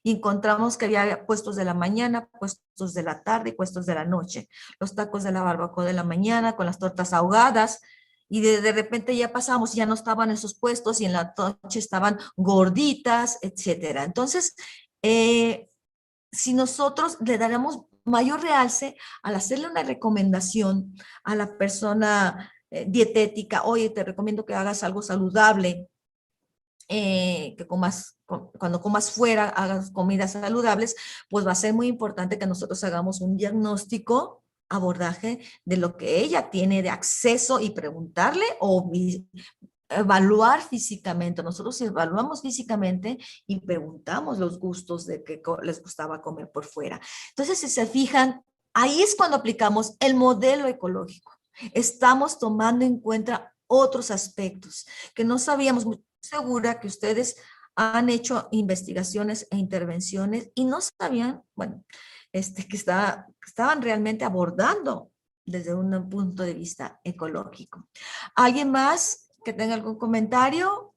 Speaker 1: Y encontramos que había puestos de la mañana, puestos de la tarde y puestos de la noche. Los tacos de la barbacoa de la mañana con las tortas ahogadas, y de repente ya pasamos, ya no estaban esos puestos y en la noche estaban gorditas, etcétera. Entonces, si nosotros le daremos mayor realce al hacerle una recomendación a la persona dietética, oye, te recomiendo que hagas algo saludable, que cuando comas fuera, hagas comidas saludables, pues va a ser muy importante que nosotros hagamos un diagnóstico, abordaje de lo que ella tiene de acceso y preguntarle o evaluar físicamente. Nosotros evaluamos físicamente y preguntamos los gustos de qué les gustaba comer por fuera. Entonces, si se fijan, ahí es cuando aplicamos el modelo ecológico. Estamos tomando en cuenta otros aspectos que no sabíamos. Muy segura que ustedes han hecho investigaciones e intervenciones y no sabían, bueno, que estaban realmente abordando desde un punto de vista ecológico. ¿Alguien más que tenga algún comentario?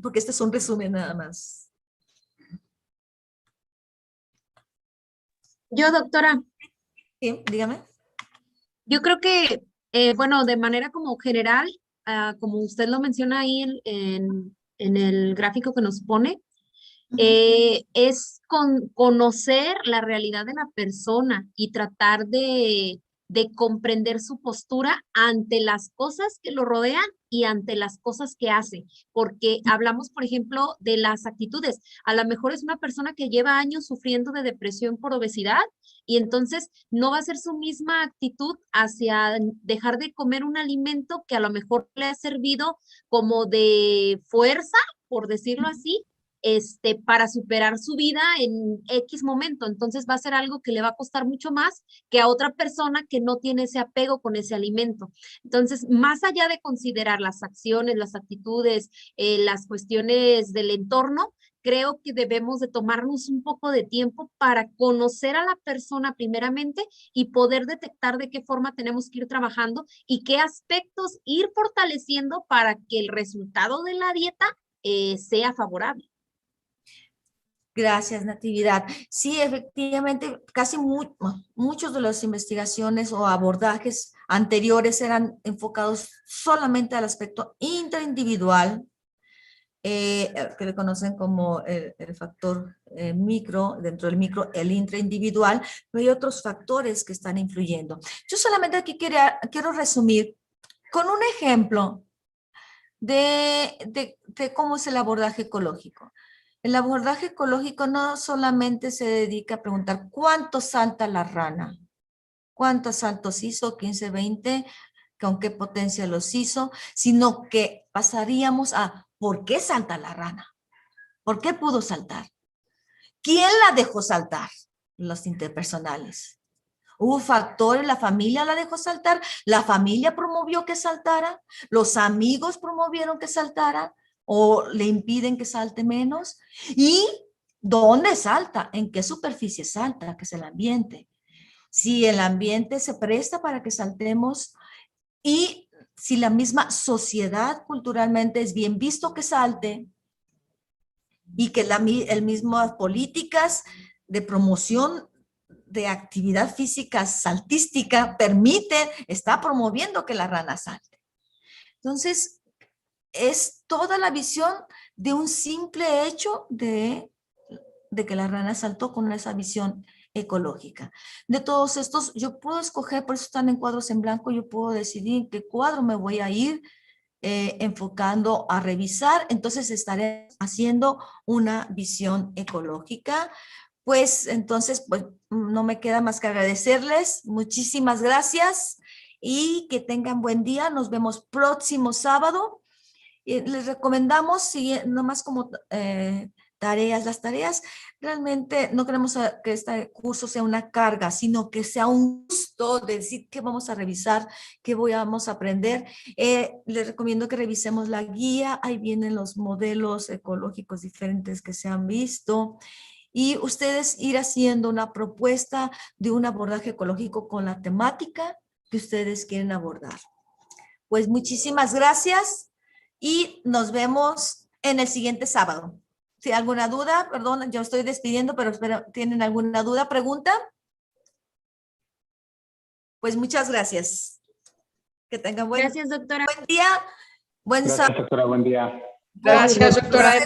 Speaker 1: Porque este es un resumen nada más.
Speaker 10: Yo, doctora.
Speaker 1: Sí, dígame.
Speaker 10: Yo creo que, bueno, de manera como general, como usted lo menciona ahí en el gráfico que nos pone, es conocer la realidad de la persona y tratar de comprender su postura ante las cosas que lo rodean y ante las cosas que hace. Porque hablamos, por ejemplo, de las actitudes. A lo mejor es una persona que lleva años sufriendo de depresión por obesidad y entonces no va a ser su misma actitud hacia dejar de comer un alimento que a lo mejor le ha servido como de fuerza, por decirlo así, para superar su vida en X momento. Entonces va a ser algo que le va a costar mucho más que a otra persona que no tiene ese apego con ese alimento. Entonces, más allá de considerar las acciones, las actitudes, las cuestiones del entorno, creo que debemos de tomarnos un poco de tiempo para conocer a la persona primeramente y poder detectar de qué forma tenemos que ir trabajando y qué aspectos ir fortaleciendo para que el resultado de la dieta sea favorable.
Speaker 1: Gracias, Natividad. Sí, efectivamente, casi muchos de las investigaciones o abordajes anteriores eran enfocados solamente al aspecto intraindividual, que le conocen como el factor micro, dentro del micro, el intraindividual, pero hay otros factores que están influyendo. Yo solamente aquí quiero resumir con un ejemplo de cómo es el abordaje ecológico. El abordaje ecológico no solamente se dedica a preguntar cuánto salta la rana, cuántos saltos hizo, 15, 20, con qué potencia los hizo, sino que pasaríamos a ¿por qué salta la rana? ¿Por qué pudo saltar? ¿Quién la dejó saltar? Los interpersonales. ¿Hubo factores? ¿La familia la dejó saltar? ¿La familia promovió que saltara? ¿Los amigos promovieron que saltara? ¿O le impiden que salte menos? ¿Y dónde salta? ¿En qué superficie salta? Que es el ambiente. Si el ambiente se presta para que saltemos y si la misma sociedad culturalmente es bien visto que salte y que el mismo políticas de promoción de actividad física saltística está promoviendo que la rana salte. Entonces, es toda la visión de un simple hecho de que la rana saltó con esa visión ecológica. De todos estos, yo puedo escoger, por eso están en cuadros en blanco, yo puedo decidir en qué cuadro me voy a ir enfocando a revisar, entonces estaré haciendo una visión ecológica. Pues entonces, pues no me queda más que agradecerles. Muchísimas gracias y que tengan buen día. Nos vemos próximo sábado. Les recomendamos, nomás como las tareas, realmente no queremos que este curso sea una carga, sino que sea un gusto de decir qué vamos a revisar, qué vamos a aprender. Les recomiendo que revisemos la guía, ahí vienen los modelos ecológicos diferentes que se han visto. Y ustedes ir haciendo una propuesta de un abordaje ecológico con la temática que ustedes quieren abordar. Pues muchísimas gracias y nos vemos en el siguiente sábado. Si alguna duda, perdón, yo estoy despidiendo, pero espero, ¿tienen alguna duda, pregunta? Pues muchas gracias. Que tengan buen
Speaker 10: Gracias, doctora.
Speaker 1: Buen día. Buen
Speaker 3: Gracias, doctora. Buen día.
Speaker 2: Gracias, doctora.